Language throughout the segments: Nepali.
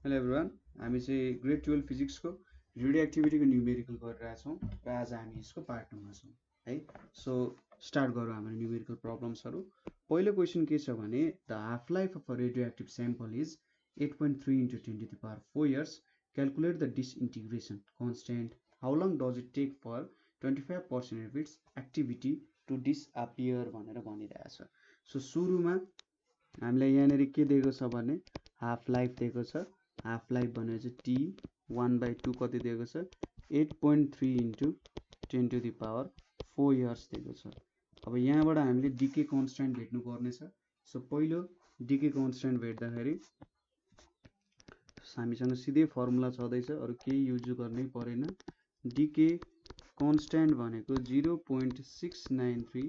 हेलो एभ्रिवान, हामी चाहिँ ग्रेड 12 फिजिक्सको रेडियो एक्टिभिटीको न्युमेरिकल गरिरहेका छौँ र आज हामी यसको पार्ट 2 मा छौँ है। सो स्टार्ट गरौँ हाम्रो न्युमेरिकल प्रब्लम्सहरू। पहिलो क्वेसन के छ भने the half life of a radio active sample is 8.3 into 10 to the power 4 years. Calculate the disintegration constant. How long does it take for 25% of its activity to disappear भनेर भनिरहेछ। सो सुरुमा हामीलाई यहाँनिर के दिएको छ भने हाफ लाइफ दिएको छ। हाफ लाइफ भनेर चाहिँ टी 1/2 कति दिएको छ 8.3 into 10 to the power 4 years दिएको छ। अब यहाँबाट हामीले डिके कन्स्ट्यान्ट भेट्नु पर्नेछ। सो पहिलो डिके कन्स्ट्यान्ट भेट्दाखेरि हामीसँग सिधै फर्मुला छँदैछ, अरू केही युज गर्नै परेन। डिके कन्स्ट्यान्ट भनेको 0.693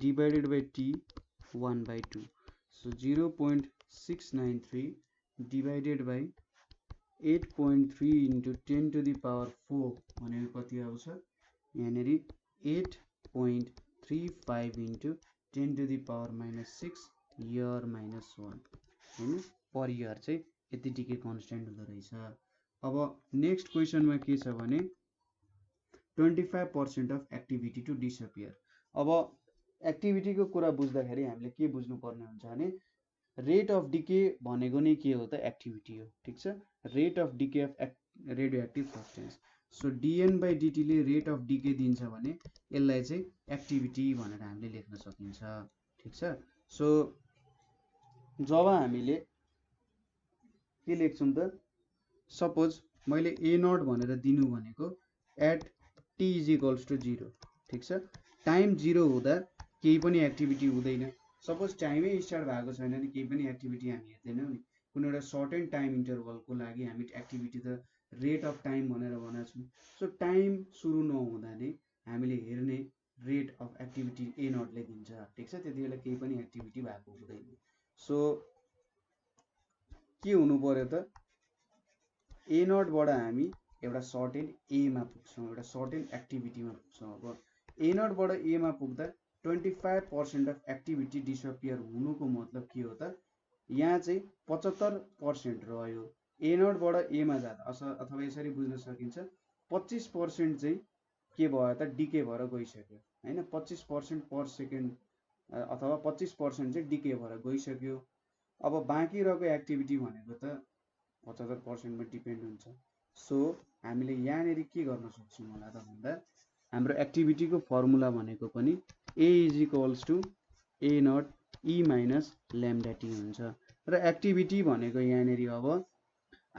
divided by T 1/2। So 0.693 divided by 8.3 into 10 to the power 4 भनेको कति आउँछ यहाँनिर 8.35 into 10 to the power -6 year -1 हैन, पर इयर चाहिँ यति डिके कन्स्ट्यान्ट हुँदो रहेछ। अब नेक्स्ट क्वेसनमा के छ भने 25% अफ एक्टिभिटी टु डिसअपियर। अब एक्टिभिटीको कुरा बुझ्दाखेरि हामीले के बुझ्नु पर्ने हुन्छ भने रेट अफ डिके भनेको नै के हो त एक्टिभिटी हो, ठिक छ। Rate of decay of radio active substance. So d N by डिटीले रेट अफ डिके दिन्छ भने यसलाई चाहिँ एक्टिभिटी भनेर हामीले लेख्न सकिन्छ, ठिक छ। सो जब हामीले के लेख्छौँ त, सपोज मैले ए नट भनेर दिनु भनेको at t is equals to 0, ठिक छ। टाइम 0 हुँदा केही पनि एक्टिभिटी हुँदैन। सपोज टाइमै स्टार्ट भएको छैन भने केही पनि एक्टिभिटी हामी हेर्दैनौँ नि। कुनै एउटा सर्ट एन्ड टाइम इन्टरभलको लागि हामी एक्टिभिटी त रेट अफ टाइम भनेर भनेको छौँ। सो टाइम सुरु नहुँदा नै हामीले हेर्ने रेट अफ एक्टिभिटी ए नटले दिन्छ, ठिक छ। त्यति बेला केही पनि एक्टिभिटी भएको हुँदैन। सो के हुनु पर्यो त, ए नटबाट हामी एउटा सर्ट एन्ड एमा पुग्छौँ, एउटा सर्ट एन्ड एक्टिभिटीमा पुग्छौँ। अब ए नटबाट एमा पुग्दा 25% अफ एक्टिभिटी डिसअपियर हुनुको मतलब के हो त, यहाँ चाहिँ 75% रह्यो। ए नटबाट एमा जाँदा अथवा यसरी बुझ्न सकिन्छ 25% चाहिँ के भयो त डिके भएर गइसक्यो हैन। 25% पर सेकेन्ड अथवा 25% चाहिँ डिके भएर गइसक्यो। अब बाँकी रहेको एक्टिभिटी भनेको त 75% मा डिपेन्ड हुन्छ। सो हामीले यहाँनिर के गर्न सक्छौँ होला त भन्दा हाम्रो एक्टिभिटीको फर्मुला भनेको पनि A is equals to A naught e minus lambda t हुन्छ। र एक्टिभिटी भनेको यहाँनिर अब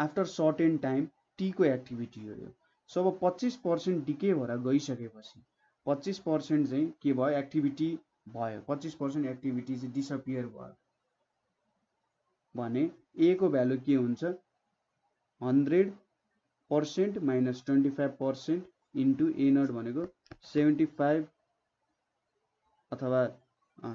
after certain time t को एक्टिभिटी हो यो। सो अब 25% डिके भएर गइसकेपछि 25% चाहिँ के भयो एक्टिभिटी भयो, 25% एक्टिभिटी चाहिँ डिसअपियर भयो भने ए को भ्यालु के हुन्छ 100% माइनस 25% इन्टु ए नट भनेको 75 अथवा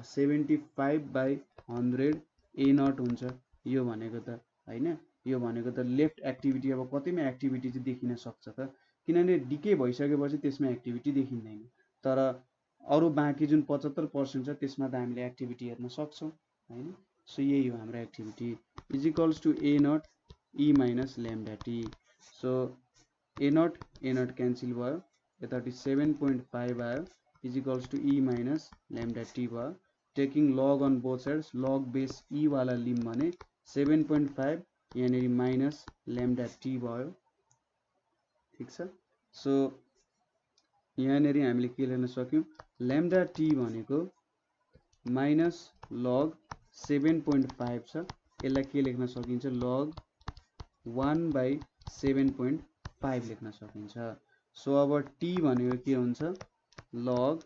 75/100 ए नट हुन्छ। यो भनेको त हैन, यो भनेको त लेफ्ट एक्टिभिटी अब कतिमा एक्टिभिटी चाहिँ देखिन सक्छ त, किनभने डिके भइसकेपछि त्यसमा एक्टिभिटी देखिँदैन। तर अरू बाँकी जुन 75% छ त्यसमा त हामीले एक्टिभिटी हेर्न सक्छौँ हैन। सो यही हो हाम्रो activity is equals to A naught e minus lambda t. So A naught cancel भयो, यतापट्टि 7.5 आयो is equals to e minus lambda t भयो। Taking log on both sides, log base e वाला लिम भने 7.5 यहाँनिर माइनस ल्याम्डा टी भयो, ठिक छ। सो यहाँनिर हामीले के लेख्न सक्यौँ ल्याम्डा टी भनेको माइनस लग 7.5 छ, यसलाई के लेख्न सकिन्छ लग 1/7.5 लेख्न सकिन्छ। सो अब टी भनेको के हुन्छ लग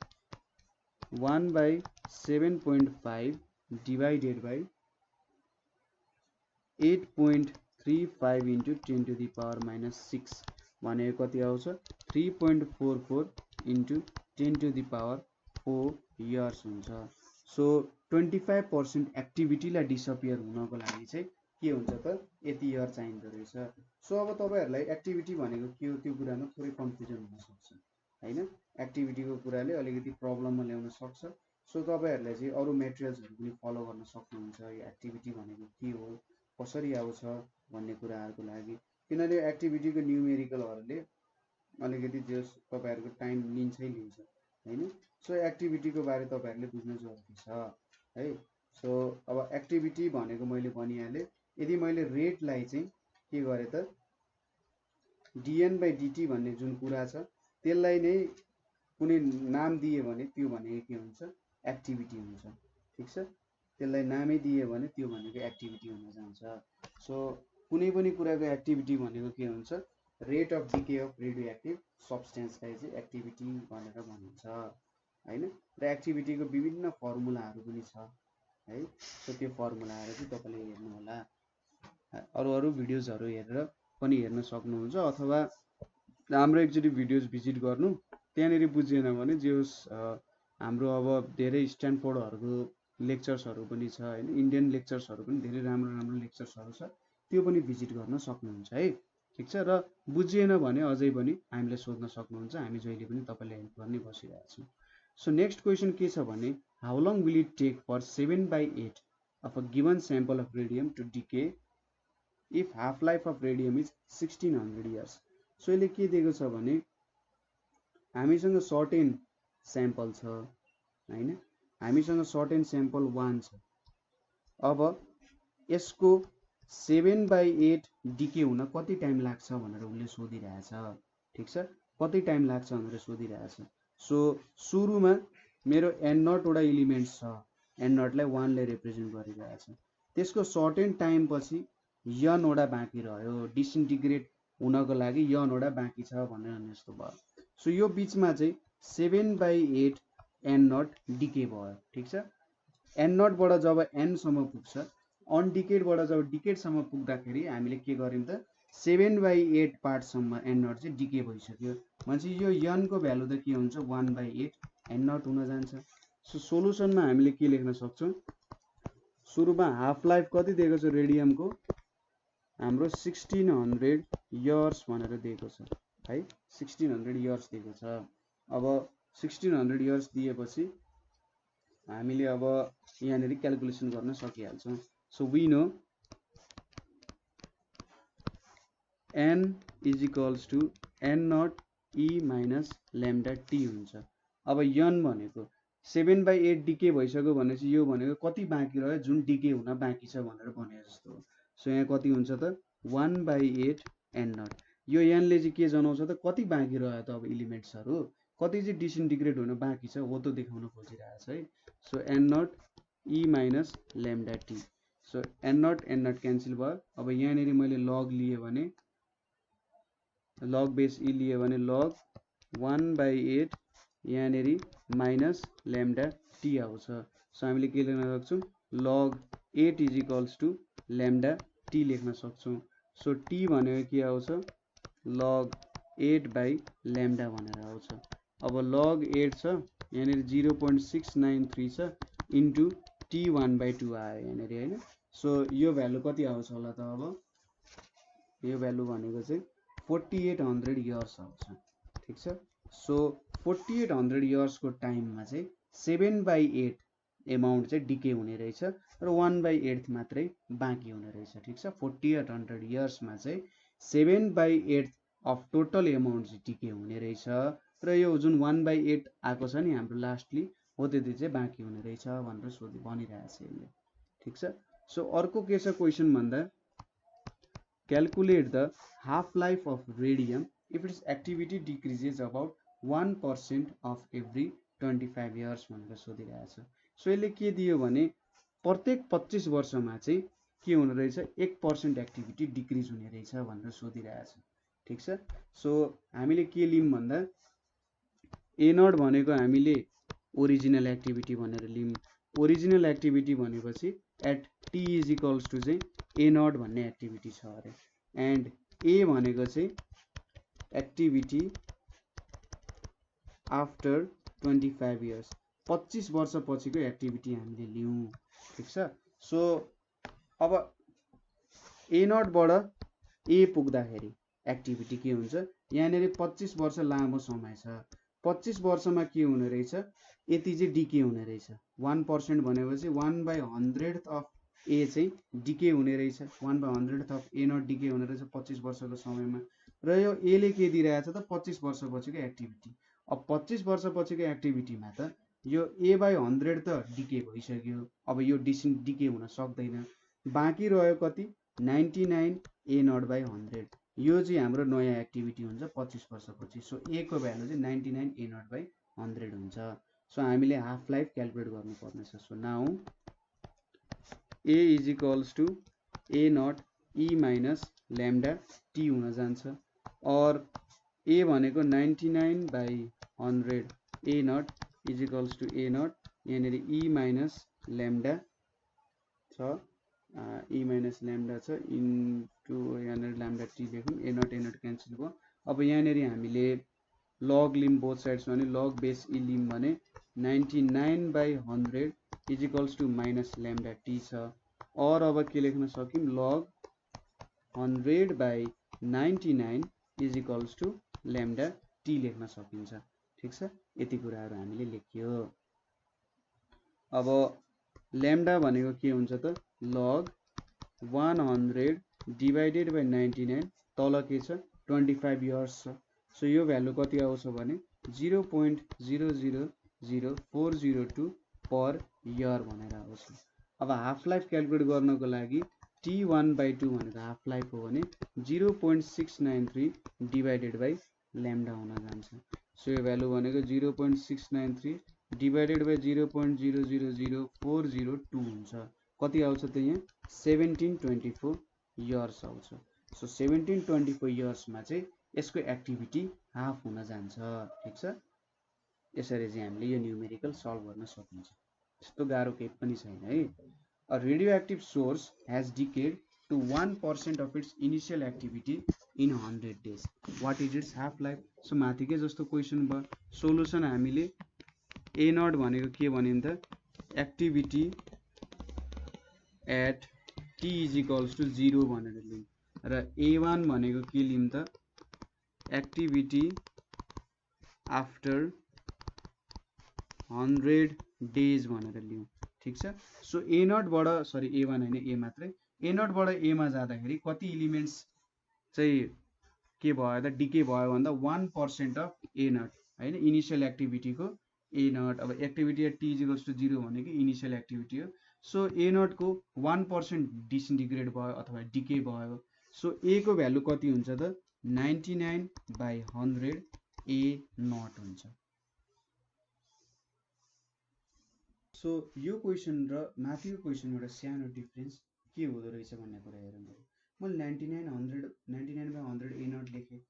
1/7.5 divided by 8.35 into 10 to the power -6 भनेको कति आउँछ 3.44 into 10 to the power 4 years हुन्छ। सो 25% एक्टिभिटीलाई डिसअपियर हुनको लागि चाहिँ के हुन्छ त यति इयर चाहिँदो रहेछ। सो अब तपाईँहरूलाई एक्टिभिटी भनेको के हो त्यो कुरामा थोरै कन्फ्युजन हुनसक्छ हैन। एक्टिभिटीको कुराले अलिकति प्रब्लममा ल्याउन सक्छ। सो तपाईँहरूले चाहिँ अरू मेटेरियल्सहरू पनि फलो गर्न सक्नुहुन्छ। यो एक्टिभिटी भनेको के हो, कसरी आउँछ भन्ने कुराहरुको लागि, किनभने एक्टिभिटीको न्यूमेरिकलहरुले अलिकति जस तपाईहरुको टाइम लिन्छै लिन्छ हैन। सो एक्टिभिटीको बारे तपाईहरुले बुझ्न जरुरी छ है। सो अब एक्टिभिटी भनेको मैले भनिहाले, यदि मैले रेटलाई चाहिँ के गरे त dN/dt भन्ने जुन कुरा छ त्यसलाई नै कुनै नाम दिए भने त्यो भनेको के हुन्छ, एक्टिभिटी हुन्छ। ठीक छ, त्यसलाई नामै दिए भने त्यो भनेको एक्टिभिटी हुन जान्छ। सो कुनै पनि कुराको एक्टिभिटी भनेको के हुन्छ, rate of decay of radioactive सब्सटेन्सलाई चाहिँ एक्टिभिटी भनेर भनिन्छ हैन। र एक्टिभिटीको विभिन्न फर्मुलाहरू पनि छ है। सो त्यो फर्मुलाहरू चाहिँ तपाईले हेर्नु होला, अरु भिडियोजहरु हेरेर पनि हेर्न सक्नुहुन्छ, अथवा हाम्रो एकचोटी भिडियोज भिजिट गर्नु, त्यहाँनेरि बुझिएन भने जे होस् हाम्रो अब धेरै स्ट्यान्डफोर्डहरुको लेक्चर्सहरु पनि छ हैन, इन्डियन लेक्चर्सहरु पनि धेरै राम्रो राम्रो लेक्चर्सहरु छ, त्यो पनि भिजिट गर्न सक्नुहुन्छ है। ठीक छ, र बुझिएन भने अझै पनि हामीले सोध्न सक्नुहुन्छ, हामी जहिले पनि तपाईलाई हेल्प गर्ने बसिरहेका छौं। सो नेक्स्ट क्वेशन के छ भने, how long will it take for 7/8 of a given sample of radium to decay if half life of radium is 1600 years. So यसले के दिएको छ भने, हामीसँग सर्टेन स्याम्पल छ हैन, हामीसँग सर्टेन स्याम्पल 1 छ। अब यसको 7/8 डिके हुन कति टाइम लाग्छ भनेर उले सोधिरहेछ। ठीक छ, कति टाइम लाग्छ भनेर सोधिरहेछ। सो सुरुमा मेरो n0 वटा एलिमेन्ट्स छ, n0 लाई 1 ले रिप्रेजेन्ट गरिरहेछ। त्यसको सर्टेन टाइम पछि n वटा बाँकी रह्यो, डिसइन्टिग्रेट हुनको लागि n वटा बाँकी छ भनेर जस्तो भयो। सो यो बीचमा चाहिँ 7/8 n0 डिके भयो। ठीक छ, n0 बाट जब n सम्म पुग्छ, अनडिकेड बाट जब डिकेड सम्म पुग्दाखेरि हामीले के गर्यौं त 7/8 पार्ट सम्म n0 चाहिँ डिके भइसक्यो भनेपछि यो n को भ्यालु त के हुन्छ, 1/8 n0 हुन जान्छ। सो सोलुसनमा हामीले के लेख्न सक्छौं, सुरुमा हाफ लाइफ कति दिएको छ रेडियमको, हाम्रो 1600 इयर्स भनेर दिएको छ है, 1600 इयर्स दिएको छ। अब 1600 इयर्स दिएपछि हामीले अब यहाँनेरि क्याल्कुलेसन गर्न सकिहाल्छौं। So we know n is equals to n0 e minus lambda t हुन्छ। अब n भनेको 7/8 डिके भइसक्यो भनेपछि यो भनेको कति बाँकी रह्यो, जुन डिके हुन बाँकी छ भनेर भने जस्तो हो। सो यहाँ कति हुन्छ त 1/8 n0। यो n ले चाहिँ के जनाउँछ त, कति बाँकी रह्यो त अब एलिमेन्ट्सहरु, कति चाहिँ डिसइन्टिग्रेट हुन बाँकी छ हो त देखाउन खोजिरहेछ है। So n0 e minus lambda t। So n0 n0 cancel भयो। अब यहाँनेरि मैले लग लिए भने, लग बेस e लिए भने लग 1/8 यहाँनेरि माइनस लैम्डा t आउँछ। सो हामीले के लेख्न सक्छौं, log 8 is equals to lambda t लेख्न सक्छौं। सो t भनेको के आउँछ, लग 8/लैम्डा भनेर आउँछ। अब लग 8 छ, यहाँनेरि 0.693 छ इन्टु t 1/2 आयो यहाँनेरि हैन। सो यो भ्यालु कति आउँछ होला त, अब यो भ्यालु भनेको चाहिँ 4800 इयर्स आउँछ। ठीक छ, सो 4800 इयर्स को टाइममा चाहिँ 7/8 एमाउन्ट चाहिँ डिके हुने रहेछ र 1/8 मात्रै बाँकी हुने रहेछ। ठीक छ, 4800 इयर्समा चाहिँ 7/8 अफ टोटल एमाउन्ट चाहिँ डिके हुने रहेछ र यो जुन 1/8 आएको छ नि हाम्रो लास्टली हो त्यति चाहिँ बाँकी हुने रहेछ भनेर भनिरहेछ यसले। ठीक छ, सो अर्को के छ क्वेशन भन्दा, calculate the half life of radium if it's activity decreases about 1% of every 25 years भनेर सोधिरहेछ। सो यसले के दियो भने प्रत्येक 25 वर्षमा चाहिँ के हुने रहेछ, 1% एक्टिभिटी डिक्रिज हुने रहेछ भनेर सोधिरहेछ। ठीक छ, सो हामीले के लियौं भन्दा a0 भनेको हामीले ओरिजिनल एक्टिभिटी भनेर लियौं। ओरिजिनल एक्टिभिटी भनेपछि at t is equals to चाहिँ a0 भन्ने एक्टिभिटी छ अरे, एन्ड a भनेको चाहिँ एक्टिभिटी आफ्टर 25 इयर्स, 25 वर्ष पछिको एक्टिभिटी हामीले लियौं। ठीक छ, सो अब a0 बाट a पुग्दाखेरि एक्टिभिटी के हुन्छ, यहाँनेरि 25 वर्ष लामो समय छ, 25 वर्षमा के हुने रहेछ, यति चाहिँ डिके हुने रहेछ। 1% भनेपछि 1/100 अफ ए चाहिँ डिके हुने रहेछ 1/100 थप ए नट डिके हुने रहेछ 25 वर्षको समयमा र यो ए ले के दिइरहेछ त 25 वर्षपछिको एक्टिभिटी। अब 25 वर्षपछिको एक्टिभिटीमा त यो A/100 त डिके भइसक्यो, अब यो डिके हुन सक्दैन। बाँकी रह्यो कति 99 ए नट बाई 100, यो चाहिँ हाम्रो नयाँ एक्टिभिटी हुन्छ 25 वर्षपछि। सो ए को भ्यालु चाहिँ 99 ए नट बाई 100 हुन्छ। सो हामीले हाफ लाइफ क्यालकुलेट गर्नुपर्नेछ। So now a is equals to A naught e minus lambda t हुन जान्छ। और ए भनेको 99 by 100 a naught is equals to A naught, यहाँनिर ई माइनस ल्याम्डा छ, ई माइनस ल्याम्डा छ इन्टु यहाँनिर ल्याम्डा टी लेखौँ, ए नट क्यान्सल भयो। अब यहाँनिर हामीले लग लिम बोथ साइड्स भने लग बेस ई लिम भने 99 by 100 is equals to minus lambda t छ। और अब के लेख्न सक्यौँ log 100 by 99 is equals to lambda t लेख्न सकिन्छ। ठिक छ, यति कुराहरू हामीले लेख्यो। अब ल्याम्डा भनेको के हुन्छ त लग 100 डिभाइडेड बाई 99, तल के छ 25 इयर्स छ। सो यो भ्यालु कति आउँछ भने 0.000402 पर इयर भनेर आउँछ। अब हाफ लाइफ क्यालकुलेट गर्नको लागि T1/2 भनेको हाफ लाइफ हो भने 0.693 डिभाइडेड बाई ल्याम्डा हुन जान्छ। सो यो भ्यालु भनेको 0.693 डिभाइडेड बाई 0.000402 हुन्छ। कति आउँछ त यहाँ 1724 इयर्स आउँछ। सो 1724 इयर्समा चाहिँ यसको एक्टिभिटी हाफ हुन जान्छ। ठिक छ, यसरी चाहिँ हामीले यो न्युमेरिकल सल्भ गर्न सकिन्छ। त्यस्तो गाह्रो केही पनि छैन है। A radioactive source has decayed to 1% of its initial activity in 100 days. What is its half life? So माथिकै जस्तो क्वेसन भयो। सोलुसन हामीले ए नट भनेको के भन्यौँ त activity at t is equals to 0 भनेर लियौँ र A1 भनेको के लियौँ त एक्टिभिटी आफ्टर 100 डेज भनेर लियौँ। ठिक छ, सो ए नटबाट सरी A1 होइन ए मात्रै, ए नटबाट एमा जाँदाखेरि कति इलिमेन्ट्स चाहिँ के भयो त डिके भयो भन्दा 1% अफ ए नट होइन इनिसियल एक्टिभिटीको ए नट। अब activity at t is equals to 0 भनेको इनिसियल एक्टिभिटी हो। सो ए नटको 1% डिसइन्टिग्रेट भयो अथवा डिके भयो। सो ए को भ्यालु कति हुन्छ त 99/100 ए नट हुन्छ। सो यो क्वेसन र माथिको क्वेसन एउटा सानो डिफ्रेन्स के हुँदो रहेछ भन्ने कुरा हेरौँ। मैले 99/100 ए नट लेखेँ,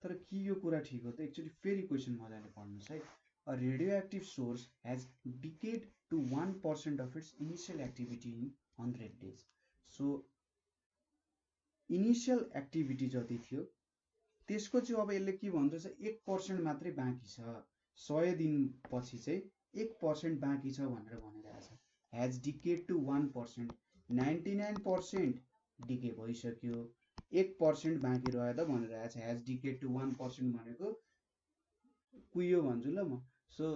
तर के यो कुरा ठिक हो त? एक्चुअली फेरि क्वेसन मजाले पढ्नुहोस् है। A radioactive source has decayed to 1% of its initial activity in 100 days. So initial activity जति थियो त्यसको चाहिँ अब यसले के भन्छ 1% मात्रै बाँकी छ, 100 दिनपछि चाहिँ 1% बाँकी छ भनेर भनिरहेछ। हेज डिकेड टु 1%, 99% डिके भइसक्यो, 1% बाँकी रह्यो त भनिरहेछ। हेज डिकेड टु 1% भनेको कुहियो भन्छु ल म। सो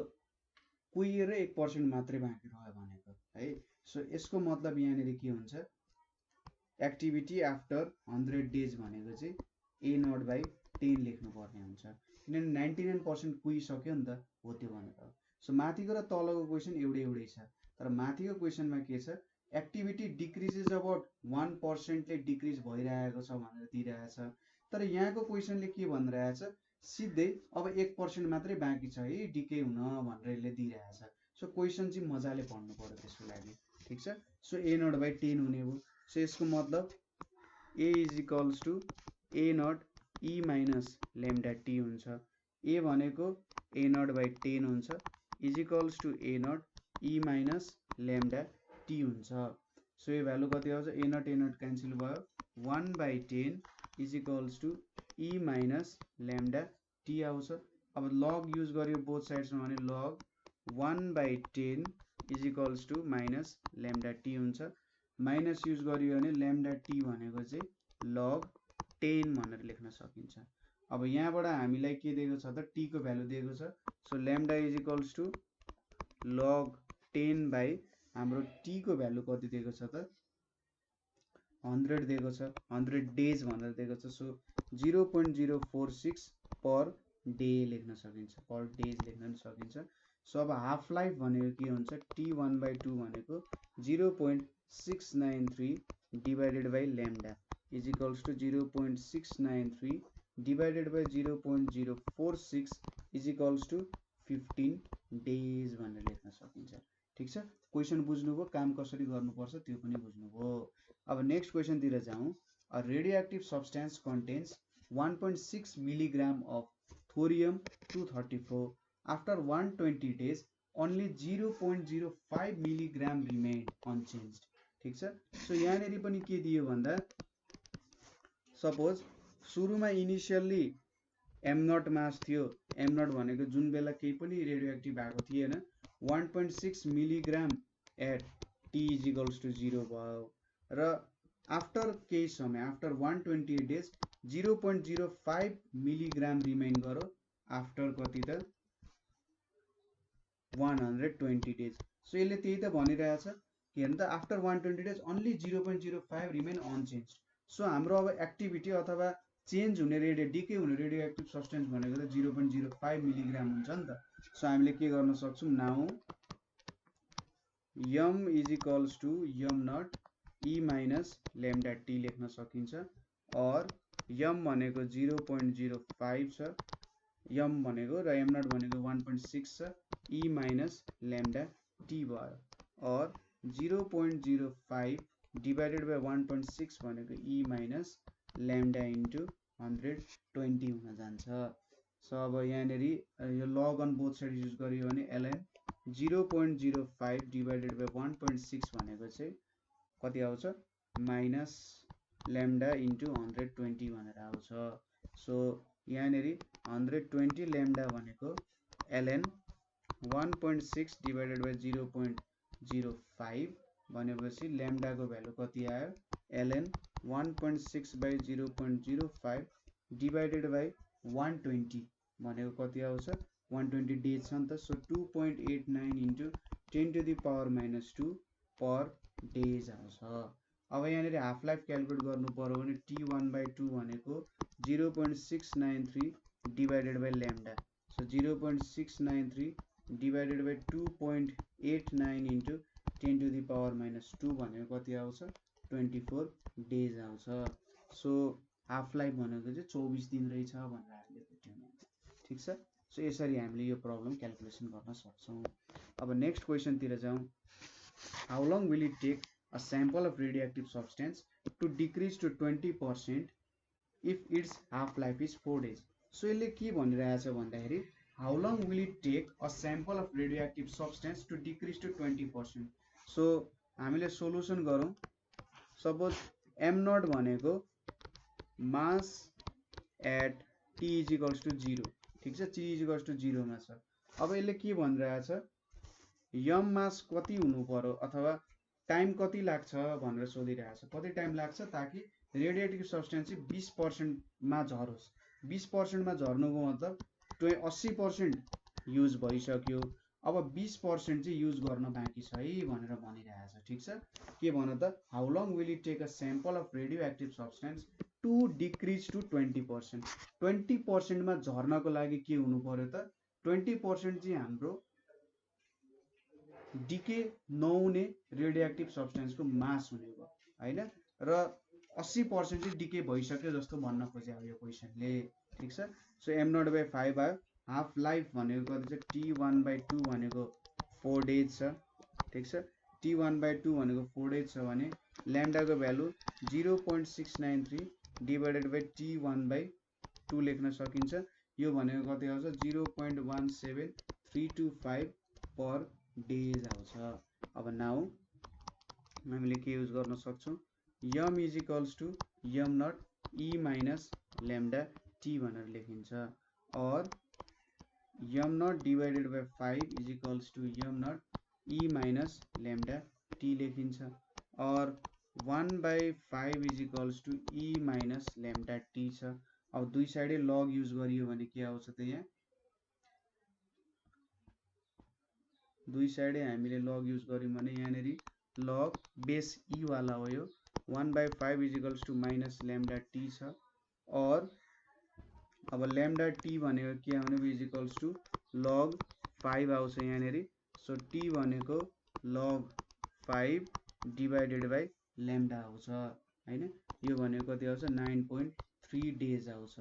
कुहिएर 1% मात्रै बाँकी रह्यो भनेको है। सो यसको मतलब यहाँनिर के हुन्छ एक्टिभिटी आफ्टर 100 डेज भनेको चाहिँ ए नट बाई 10 लेख्नुपर्ने हुन्छ, किनभने 99% कुहिसक्यो नि त हो त्यो भनेर। सो माथिको र तलको क्वेसन एउटै छ, तर माथिको क्वेसनमा के छ एक्टिभिटी डिक्रिजेज अबाउट 1%ले डिक्रिज भइरहेको छ भनेर दिइरहेछ। तर यहाँको क्वेसनले के भनिरहेछ सिधै अब 1% मात्रै बाँकी छ है डिके हुन भनेर यसले दिइरहेछ। सो क्वेसन चाहिँ मजाले पढ्नु पर्यो त्यसको लागि। ठिक छ, सो ए नट बाई 10 हुने भयो। सो यसको मतलब A is equals to A naught e minus lambda t हुन्छ। ए भनेको ए नट बाई 10 हुन्छ is equals to A naught e minus lambda t हुन्छ। सो यो भ्यालु कति आउँछ ए नट क्यान्सल भयो 1/10 is equals to e minus lambda t आउँछ। अब लग युज गर्यो बोथ साइड्समा भने log 1/10 is equals to minus lambda t हुन्छ। माइनस युज गरियो भने ल्याम्डा टी भनेको चाहिँ लग 10 भनेर लेख्न सकिन्छ। अब यहाँबाट हामीलाई के दिएको छ त टी को भ्यालु दिएको छ। So lambda is equals to log 10 by हाम्रो टी को भ्यालु कति दिएको छ त 100 दिएको छ, 100 डेज भनेर दिएको छ। सो 0.046 पर डे लेख्न सकिन्छ, पर डेज लेख्न सकिन्छ। सो अब हाफ लाइफ भनेको के हुन्छ, T1/2 भनेको 0.693 divided by lambda is equals to 0.693 divided by 0.046 is equals to 15 days भनेर लेख्न सकिन्छ। ठिक छ, क्वेसन बुझ्नुभयो, काम कसरी गर्नुपर्छ त्यो पनि बुझ्नुभयो। अब नेक्स्ट क्वेसनतिर जाउँ। A radioactive substance contents 1.6 milligram of thorium 234 after 120 days only 0.05 milligram remained unchanged। ठिक छ, सो यहाँनिर पनि के दियो भन्दा सपोज सुरुमा इनिसियल्ली m0 मास थियो, m0 भनेको जुन बेला केही पनि रेडियोएक्टिभ भएको थिएन, 1.6 milligram at t is equals to 0 भयो र आफ्टर केही समय आफ्टर 120 डेज 0.05 मिलीग्राम रिमेन गरो आफ्टर कति त 120 डेज। सो यसले त्यही त भनिरहेछ के हेर्नु त, after 120 days only 0.05 remain unchanged. So हाम्रो अब एक्टिभिटी अथवा चेन्ज हुने डिके हुने रेडियोएक्टिभ सब्सटेन्स भनेको त 0.05 मिलीग्राम हुन्छ नि त। सो हामीले के गर्न सक्छौँ, now m is equals to m0 e minus lambda t लेख्न सकिन्छ। और m भनेको 0.05 छ, m भनेको र m0 भनेको 1.6 छ, e माइनस ल्याम्डा t भयो। और 0.05 डिवाइडेड बाई 1.6 भनेको e माइनस ल्याम्डा इन्टु 120 हुन जान्छ। सो अब यहाँनिर यो लग अन बोथ साइड युज गरियो भने ln 0.05 डिवाइडेड बाई 1.6 भनेको चाहिँ कति आउँछ, माइनस ल्याम्डा इन्टु 120 भनेर आउँछ। सो यहाँनिर 120 ल्याम्डा भनेको ln 1.6 डिवाइडेड बाई 0.05 भनेपछि ल्याम्डाको भ्यालु कति आयो, ln 1.6 बाई 0.05 डिवाइडेड बाई 120 भनेको कति आउँछ, 120 डेज छ नि त। So 2.89 into 10 to the power minus 2 per days आउँछ। अब यहाँनिर हाफ लाइफ क्यालकुलेट गर्नु पर्यो भने T1/2 भनेको 0.693 divided by lambda. So 0.693 divided by 2.89 into 10 to the power minus 2 भनेको कति आउँछ, 24 डेज आउँछ। सो हाफ लाइफ भनेको चाहिँ 24 दिन रहेछ भनेर हामीले भेट्यौँ। ठिक छ, सो यसरी हामीले यो प्रब्लम क्यालकुलेसन गर्न सक्छौँ। अब नेक्स्ट क्वेसनतिर जाउँ। How long will it take a sample of radioactive substance to decrease to 20% if it's half life is 4 days. So यसले के भनिरहेछ भन्दाखेरि how long will it take a sample of radioactive substance to decrease to 20%। So हामीले सोल्युसन गरौँ। सपोज m0 भनेको mass at t is equals to 0। ठिक छ, t इज इक्वल्स टु 0 मा छ। अब यसले के भनिरहेछ, m मास कति हुनु पर्यो अथवा टाइम कति लाग्छ भनेर सोधिरहेछ। कति टाइम लाग्छ ताकि रेडियोएक्टिभ सब्सटेन्स चाहिँ 20% मा झरोस्। 20% मा झर्नुको मतलब 80% युज भइसक्यो, अब 20% चाहिँ युज गर्न बाँकी छ है भनेर भनिरहेछ। ठिक छ, के भन त, how long will it take a sample of radioactive substance to decrease to 20%। 20% मा झर्नको लागि के हुनु पर्यो त, 20% चाहिँ हाम्रो डिके नहुने रेडियोएक्टिभ सब्सटेन्सको मास हुने भयो हैन, र 80% चाहिँ डिके भइसक्यो जस्तो भन्न खोज्यो यो क्वेसनले। ठिक छ, सो m0/5 आयो। हाफ लाइफ भनेको कति छ, T1/2 भनेको 4 डेज छ। ठिक छ, T1/2 भनेको 4 डेज छ भने ल्याम्डाको भ्यालु 0.693 डिवाइडेड बाई T1/2 लेख्न सकिन्छ। यो भनेको कति आउँछ, 0.17325 पर डेज आउँछ। अब नाउ हामीले के युज गर्न सक्छौँ, m is equals to m0 e minus lambda t भनेर लेखिन्छ। और m0 divided by 5 is equals to m0 e minus lambda t लेखिन्छ। और 1/5 is equals to e minus lambda t छ। अब दुई साइडै लग युज गरियो भने के आउँछ त, यहाँ दुई साइडै हामीले लग युज गर्यौँ भने यहाँनिर लग बेस e वाला हो यो, 1/5 is equals to minus lambda t छ। और अब ल्याम्डा टी भनेको के आउने इज इक्वल्स टू लग 5 आउँछ यहाँनिर। सो टी भनेको लग 5 डिभाइडेड बाई ल्याम्डा आउँछ हैन। यो भनेको कति आउँछ 9.3 डेज आउँछ।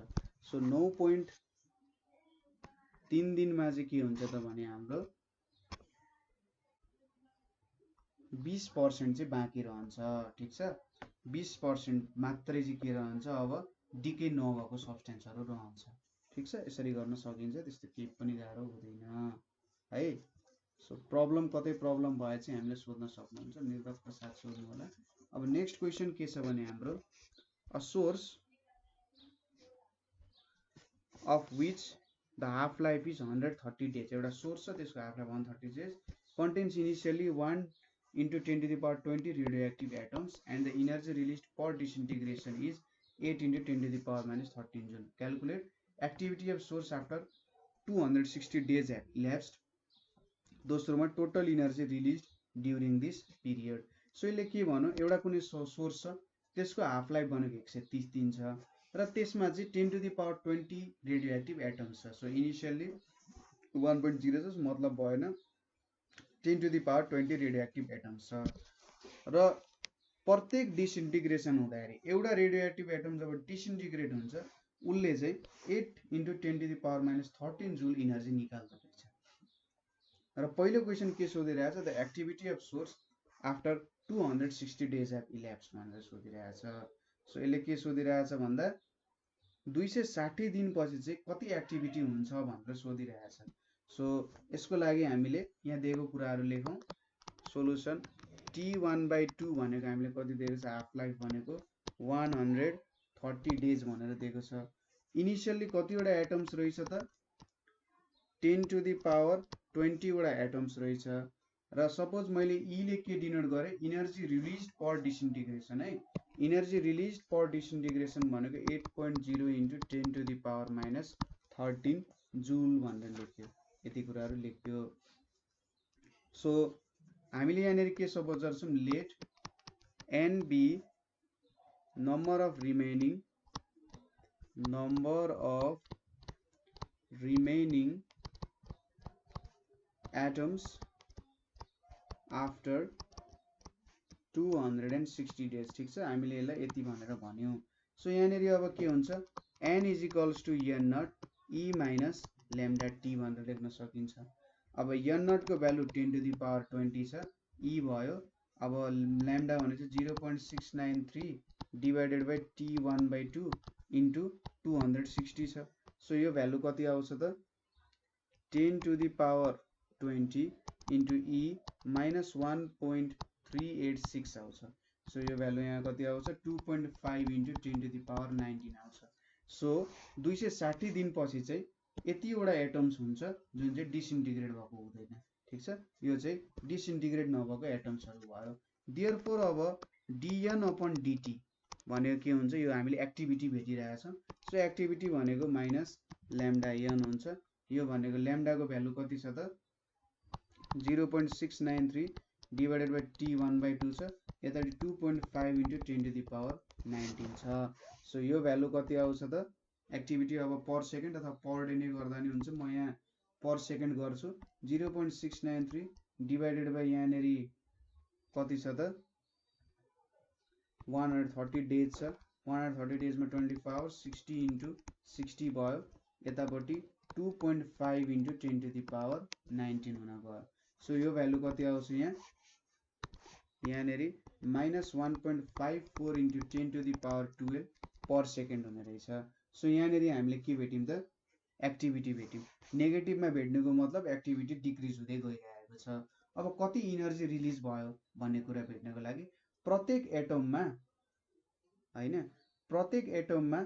सो 9.3 दिनमा चाहिँ के हुन्छ त भने हाम्रो 20% चाहिँ बाँकी रहन्छ। ठिक छ, 20% मात्रै चाहिँ के रहन्छ अब डिके नभएको सब्स्टेन्सहरू रहन्छ। ठिक छ, यसरी गर्न सकिन्छ, त्यस्तो केही पनि गाह्रो हुँदैन है। सो प्रब्लम कतै प्रब्लम भए चाहिँ हामीले सोध्न सक्नुहुन्छ, निर्धक्क साथ सोध्नु होला। अब नेक्स्ट क्वेसन के छ भने हाम्रो a source of which the half life is 130 days. एउटा सोर्स छ, त्यसको half life 130 days, contents initially 1 into 10 to the power 20 radioactive atoms and the energy released per disintegration is 8 into 10 to the power minus 13 joule. Calculate activity of source after 260 days have elapsed. दोस्रोमा total energy release during this period. So यसले के भनौँ, एउटा कुनै सोर्स छ, त्यसको हाफ लाइफ भनेको 130 दिन छ र त्यसमा चाहिँ 10 to the power 20 radioactive atoms छ। सो इनिसियल्ली 1.0 छ, मतलब भएन 10 to the power 20 radioactive atoms छ। र प्रत्येक डिसइन्टिग्रेसन हुँदाखेरि एउटा रेडियोएक्टिभ एटम जब डिसइन्टिग्रेट हुन्छ उसले चाहिँ 8 into 10 to the power minus 13 joule energy निकाल्दो रहेछ। र पहिलो क्वेसन के सोधिरहेछ, the activity of source after 260 days have elapsed भनेर सोधिरहेछ। सो यसले के सोधिरहेछ भन्दा 260 दिनपछि चाहिँ कति एक्टिभिटी हुन्छ भनेर सोधिरहेछ। सो यसको लागि हामीले यहाँ दिएको कुराहरू लेखौँ। सोलुसन T1/2 भनेको हामीले कति दिएको छ, हाफ लाइफ भनेको 130 डेज भनेर दिएको छ। इनिसियल्ली कतिवटा एटम्स रहेछ त 10 to the power 20 वटा एटम्स रहेछ। र सपोज मैले ले के डिनोट गरेँ, इनर्जी रिलिज पर डिसइन्टिग्रेसन है। इनर्जी रिलिज पर डिसइन्टिग्रेसन भनेको 8.0 into 10 to the power minus 13 जुल भनेर लेख्यो। यति कुराहरू लेख्यो। सो हामीले यहाँनिर के सपोज गर्छौँ, let n be number of remaining atoms after 260 days। ठिक छ, हामीले यसलाई यति भनेर भन्यौँ। सो यहाँनिर अब के हुन्छ, n is equals to n naught e minus lambda t भनेर लेख्न सकिन्छ। अब n नट को भ्यालु 10 to the power 20 छ, ई भयो। अब ल्याम्डा भनेको 0.693 डिभाइडेड बाई T1/2 इन्टु 260 छ। सो यो भ्यालु कति आउँछ त 10 to the power 20 into e minus 1.386 आउँछ। सो यो भ्यालु यहाँ कति आउँछ 2.5 into 10 to the power 19 आउँछ। सो 260 दिनपछि चाहिँ यतिवटा एटम्स हुन्छ जुन चाहिँ डिसइन्टिग्रेट भएको हुँदैन। ठिक छ, यो चाहिँ डिसइन्टिग्रेट नभएको एटम्सहरू भयो। देयरफोर अब dN/dt भनेको के हुन्छ, यो हामीले एक्टिभिटी भेटिरहेछौँ। सो एक्टिभिटी भनेको माइनस ल्याम्डा n हुन्छ। यो भनेको ल्याम्डाको भ्यालु कति छ त 0.693 डिभाइडेड बाई T1/2 छ, यता 2.5 into 10 to the power 19 छ। सो यो भ्यालु कति आउँछ त एक्टिभिटी, अब पर सेकेन्ड अथवा पर डे नै गर्दा नि हुन्छ, म यहाँ पर सेकेन्ड गर्छु। 0.693 डिभाइडेड बाई यहाँनिर कति छ त 130 डेज छ। 130 डेजमा 24 आवर्स 60 into 60 भयो, यतापट्टि 2.5 into 10 to the power 19 हुन गयो। सो यो भ्यालु कति आउँछ यहाँनिर minus 1.54 into 10 to the power 12 per second हुने रहेछ। सो यहाँनिर हामीले के भेट्यौँ त एक्टिभिटी भेट्यौँ। नेगेटिभमा भेट्नुको मतलब एक्टिभिटी डिक्रिज हुँदै गइरहेको छ। अब कति इनर्जी रिलिज भयो भन्ने कुरा भेट्नको लागि प्रत्येक एटममा हैन, प्रत्येक एटममा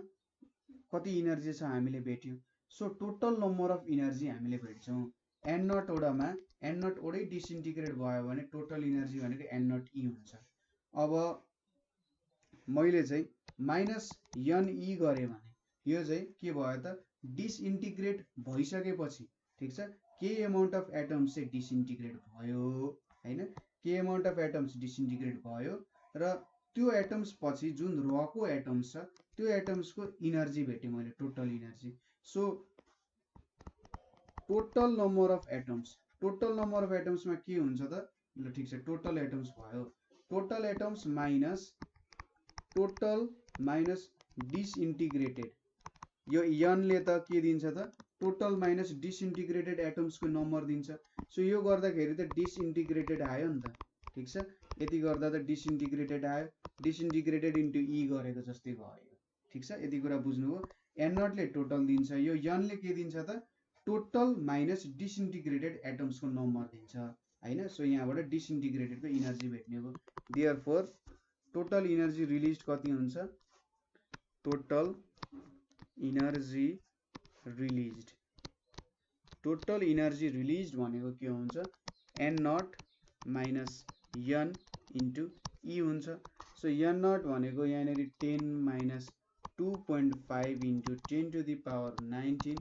कति इनर्जी छ हामीले भेट्यौँ। So total number of energy हामीले भेट्छौँ। एन नट वटामा एन नट वटै डिसइन्टिग्रेट भयो भने टोटल इनर्जी भनेको एन नट ई हुन्छ। अब मैले चाहिँ माइनस एन ई गरेँ भने यो चाहिँ के भयो त डिसइन्टिग्रेट भइसकेपछि, ठिक छ, के एमाउन्ट अफ एटम्स चाहिँ डिसइन्टिग्रेट भयो हैन, के एमाउन्ट अफ एटम्स डिसइन्टिग्रेट भयो र त्यो एटम्स पछि जुन रको एटम्स छ त्यो एटम्सको इनर्जी भेटेँ मैले, total energy. So total number of atoms, total number of एटम्समा के हुन्छ त, ल ठिक छ, टोटल एटम्स भयो, total atoms minus total minus disintegrated, यो यनले त के दिन्छ त, टोटल माइनस डिसइन्टिग्रेटेड एटम्सको नम्बर दिन्छ। सो यो गर्दाखेरि त डिसइन्टिग्रेटेड आयो नि त, ठिक छ, यति गर्दा त डिसइन्टिग्रेटेड आयो, डिसइन्टिग्रेटेड इन्टु ई गरेको जस्तै भयो, ठिक छ, यति कुरा बुझ्नुभयो। एन नटले टोटल दिन्छ, यो यनले के दिन्छ त, टोटल माइनस डिसइन्टिग्रेटेड एटम्सको नम्बर दिन्छ हैन। सो यहाँबाट डिसइन्टिग्रेटेडको इनर्जी भेट्ने भयो। देयरफोर टोटल इनर्जी रिलिज कति हुन्छ, total energy released, total energy released भनेको के हुन्छ, N naught minus N into e हुन्छ। सो यन नट भनेको यहाँनिर 10 minus 2.5 into 10 to the power 19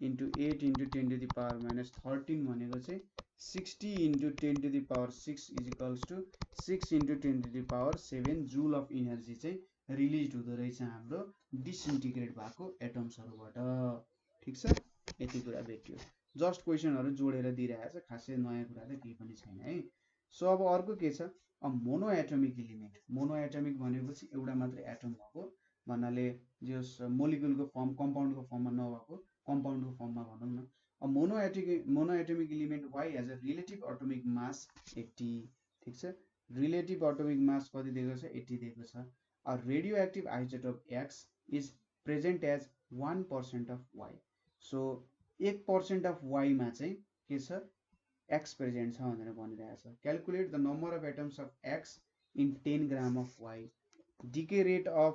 into 8 into 10 to the power minus 13 भनेको चाहिँ 60 into 10 to the power 6 is equals to 6 into 10 to the power 7 joule of energy चाहिँ रिलिज हुँदो रहेछ हाम्रो डिसइन्टिग्रेट भएको एटम्सहरूबाट, ठिक छ, यति कुरा भेट्यो। जस्ट क्वेसनहरू जोडेर दिइरहेको छ, खासै नयाँ कुरा त केही पनि छैन है। सो अब अर्को के छ, mono atomic element. Mono atomic भनेपछि एउटा मात्रै एटम भएको भन्नाले जस मोलिकुलको फर्म कम्पाउन्डको फर्ममा नभएको, कम्पाउन्डको फर्ममा भनौँ न। Mono atomic element y has a relative atomic mass 80, ठिक छ, रिलेटिभ एटमिक मास कति दिएको छ, 80 दिएको छ। A radioactive isotope X is present as 1% of Y. So 1% of वाइमा चाहिँ के छ, एक्स प्रेजेन्ट छ भनेर भनिरहेको छ। Calculate the number of atoms of x in 10 gram of Y, decay rate of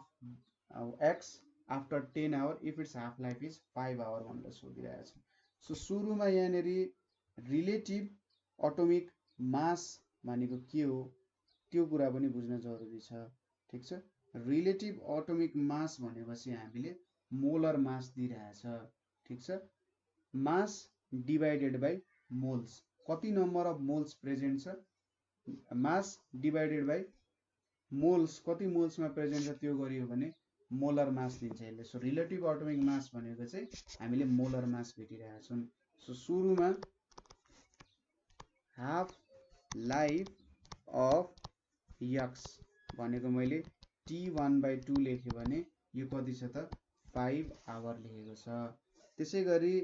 X after 10 hour if it's half life is 5 hour भनेर सोधिरहेको छ। सो सुरुमा यहाँनिर रिलेटिभ एटमिक मास भनेको के हो त्यो कुरा पनि बुझ्न जरुरी छ, ठिक छ। रिलेटिभ एटमिक मास भनेपछि हामीले मोलर मास दिइरहेछ, ठिक छ, मास डिभाइडेड बाई मोल्स, कति नम्बर अफ मोल्स प्रेजेन्ट छ, मास डिभाइडेड बाई मोल्स, कति मोल्समा प्रेजेन्ट छ त्यो गरियो भने मोलर मास दिन्छ यसले। सो रिलेटिभ एटमिक मास भनेको चाहिँ हामीले मोलर मास भेटिरहेका छौँ। सो सुरुमा हाफ लाइफ अफ एक्स भनेको मैले T1/2 लेखेँ भने यो कति छ त 5 आवर लेखेको छ। त्यसै गरी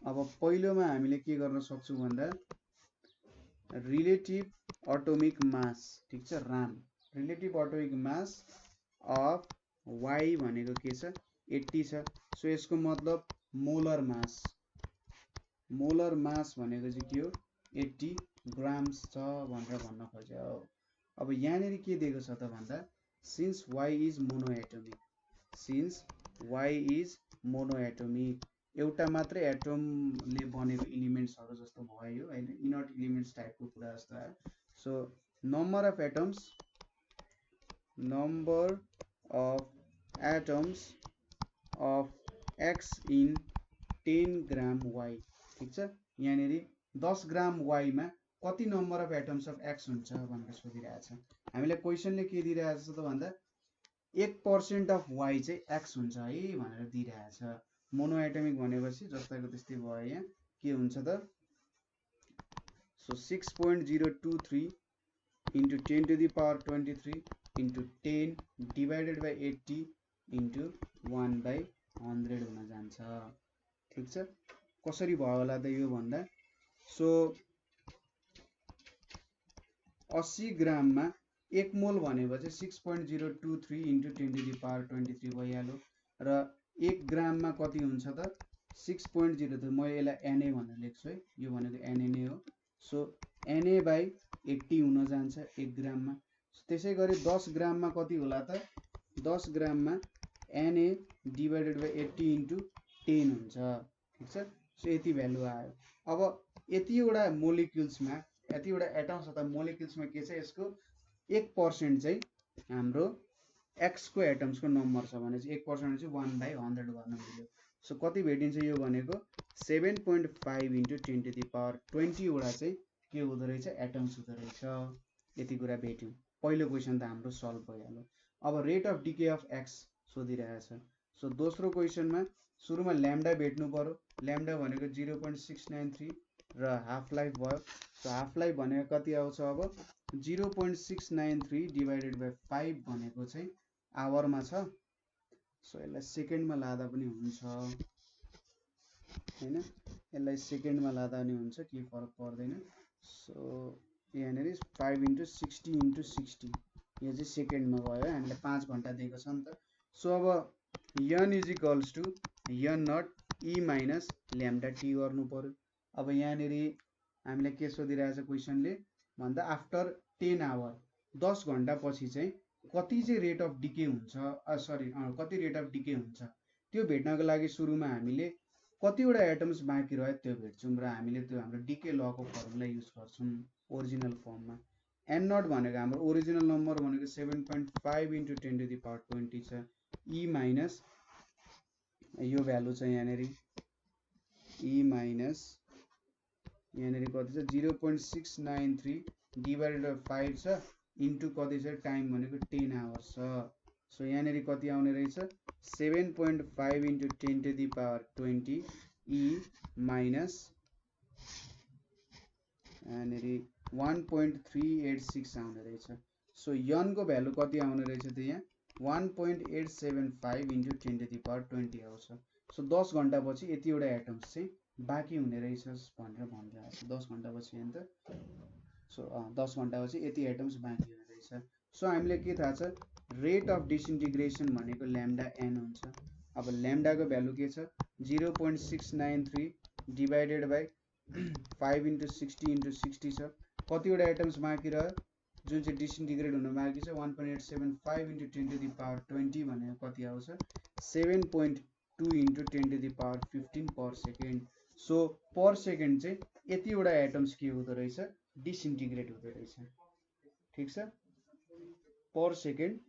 अब पहिलोमा हामीले के गर्न सक्छौँ भन्दा रिलेटिभ एटमिक मास, ठिक छ, Ram, relative atomic mass of y भनेको के छ 80 छ। सो यसको मतलब मोलर मास, मोलर मास भनेको चाहिँ के हो 80 ग्राम्स छ भनेर भन्न खोज्यो। अब यहाँनिर के दिएको छ त भन्दा since y is mono atomic, since y is mono atomic, एउटा मात्रै एटमले बनेको इलिमेन्ट्सहरू जस्तो भयो हैन, इनर्ट इलिमेन्ट्स टाइपको कुरा जस्तो आयो। So number of atoms, number of atoms of x in 10 gram y, ठिक छ, यहाँनिर 10 ग्राम वाइमा कति number of atoms of x हुन्छ भनेर सोधिरहेको छ। हामीलाई क्वेसनले के दिइरहेको छ त भन्दा 1% अफ वाइ चाहिँ एक्स हुन्छ है भनेर दिइरहेको छ। मोनो एटमिक भनेपछि जस्ताको त्यस्तै भयो, यहाँ के हुन्छ त, so 6.023 into 10 to the power 23 into 10 divided by 80 into 1/100 हुन जान्छ, ठिक छ। कसरी भयो होला त यो भन्दा, सो 80 ग्राममा 1 मोल भनेपछि 6.023 इन्टु 10 टु द पावर 23 भइहाल्यो र 1 ग्राममा कति हुन्छ त 6.0, त म यसलाई एनए भनेर लेख्छु है, यो भनेको एनए नै हो। सो NA/80 हुन जान्छ 1 ग्राममा। त्यसै गरी 10 ग्राममा कति होला त, 10 ग्राममा NA डिभाइडेड बाई 80 इन्टु 10 हुन्छ, ठिक छ। सो यति भ्यालु आयो। अब यतिवटा मोलिक्युल्समा, यतिवटा एटम्स अथवा मोलिक्युल्समा के छ, यसको 1% चाहिँ हाम्रो एक्सको एटम्सको नम्बर छ भने चाहिँ 1% चाहिँ 1/100 गर्न मिल्यो। सो कति भेटिन्छ यो भनेको 7.5 इन्टु 10 टु द पावर 20 वटा चाहिँ के हुँदो रहेछ, एटम्स हुँदो रहेछ। यति कुरा भेट्यौँ। पहिलो क्वेसन त हाम्रो सल्भ भइहाल्यो। अब rate of decay of X सोधिरहेछ। सो दोस्रो क्वेसनमा सुरुमा ल्याम्डा भेट्नु पर्यो। ल्याम्डा भनेको 0.693 र हाफ लाइफ भयो। सो हाफ लाइफ भनेको कति आउँछ अब 0.693 डिभाइडेड बाई 5 भनेको चाहिँ आवरमा छ। सो यसलाई सेकेन्डमा लादा पनि हुन्छ हैन, यसलाई सेकेन्डमा लादा पनि हुन्छ, केही फरक पर्दैन। सो यहाँनिर 5 × 60 × 60 यो चाहिँ सेकेन्डमा भयो। हामीले 5 घण्टा दिएको छ नि त। सो अब n is equals to n naught e minus lambda t गर्नु पर्यो। अब यहाँनिर हामीलाई के सोधिरहेछ क्वेसनले भन्दा आफ्टर 10 आवर 10 घण्टा पछि चाहिँ कति चाहिँ रेट अफ डिके हुन्छ, कति रेट अफ डिके हुन्छ त्यो भेट्नको लागि सुरुमा हामीले कतिवटा एटम्स बाँकी रह्यो त्यो भेट्छौँ र हामीले त्यो हाम्रो डिके लको फर्मुला युज गर्छौँ ओरिजिनल फर्ममा। एन नट भनेको हाम्रो ओरिजिनल नम्बर भनेको 7.5 × 10⁻20 छ। ई माइनस यो भ्यालु छ यहाँनिर ई माइनस यहाँनिर कति छ 0.693 डिभाइडेड बाई 5 छ इन्टु कति छ टाइम भनेको 10 आवर्स छ। सो यहाँनिर कति आउने रहेछ 7.5 × 10⁻20 ई माइनस यहाँनिर 1.386 आउने रहेछ। सो n को भ्यालु कति आउने रहेछ त यहाँ 1.875 × 10⁻20 आउँछ। सो 10 घण्टा पछि यतिवटा एटम्स चाहिँ बाँकी हुने रहेछ भनेर भनिरहेको छ। 10 घण्टा पछि हैन त। सो 10 घण्टा पछि यति एटम्स बाँकी हुने रहेछ। सो हामीले के थाहा छ रेट अफ डिसइन्टिग्रेसन भनेको ल्याम्डा n हुन्छ। अब ल्याम्डाको भ्यालु के छ 0.693 डिभाइडेड बाई 5 × 60 × 60 छ। कतिवटा एटम्स बाँकी रह्यो जुन चाहिँ डिसइन्टिग्रेट हुन बाँकी छ 1.875 × 10⁻20 भनेको कति आउँछ 7.2 × 10⁻15 per second. So per second चाहिँ यतिवटा एटम्स के हुँदो रहेछ डिसइन्टिग्रेट हुँदो रहेछ। ठिक छ, पर सेकेन्ड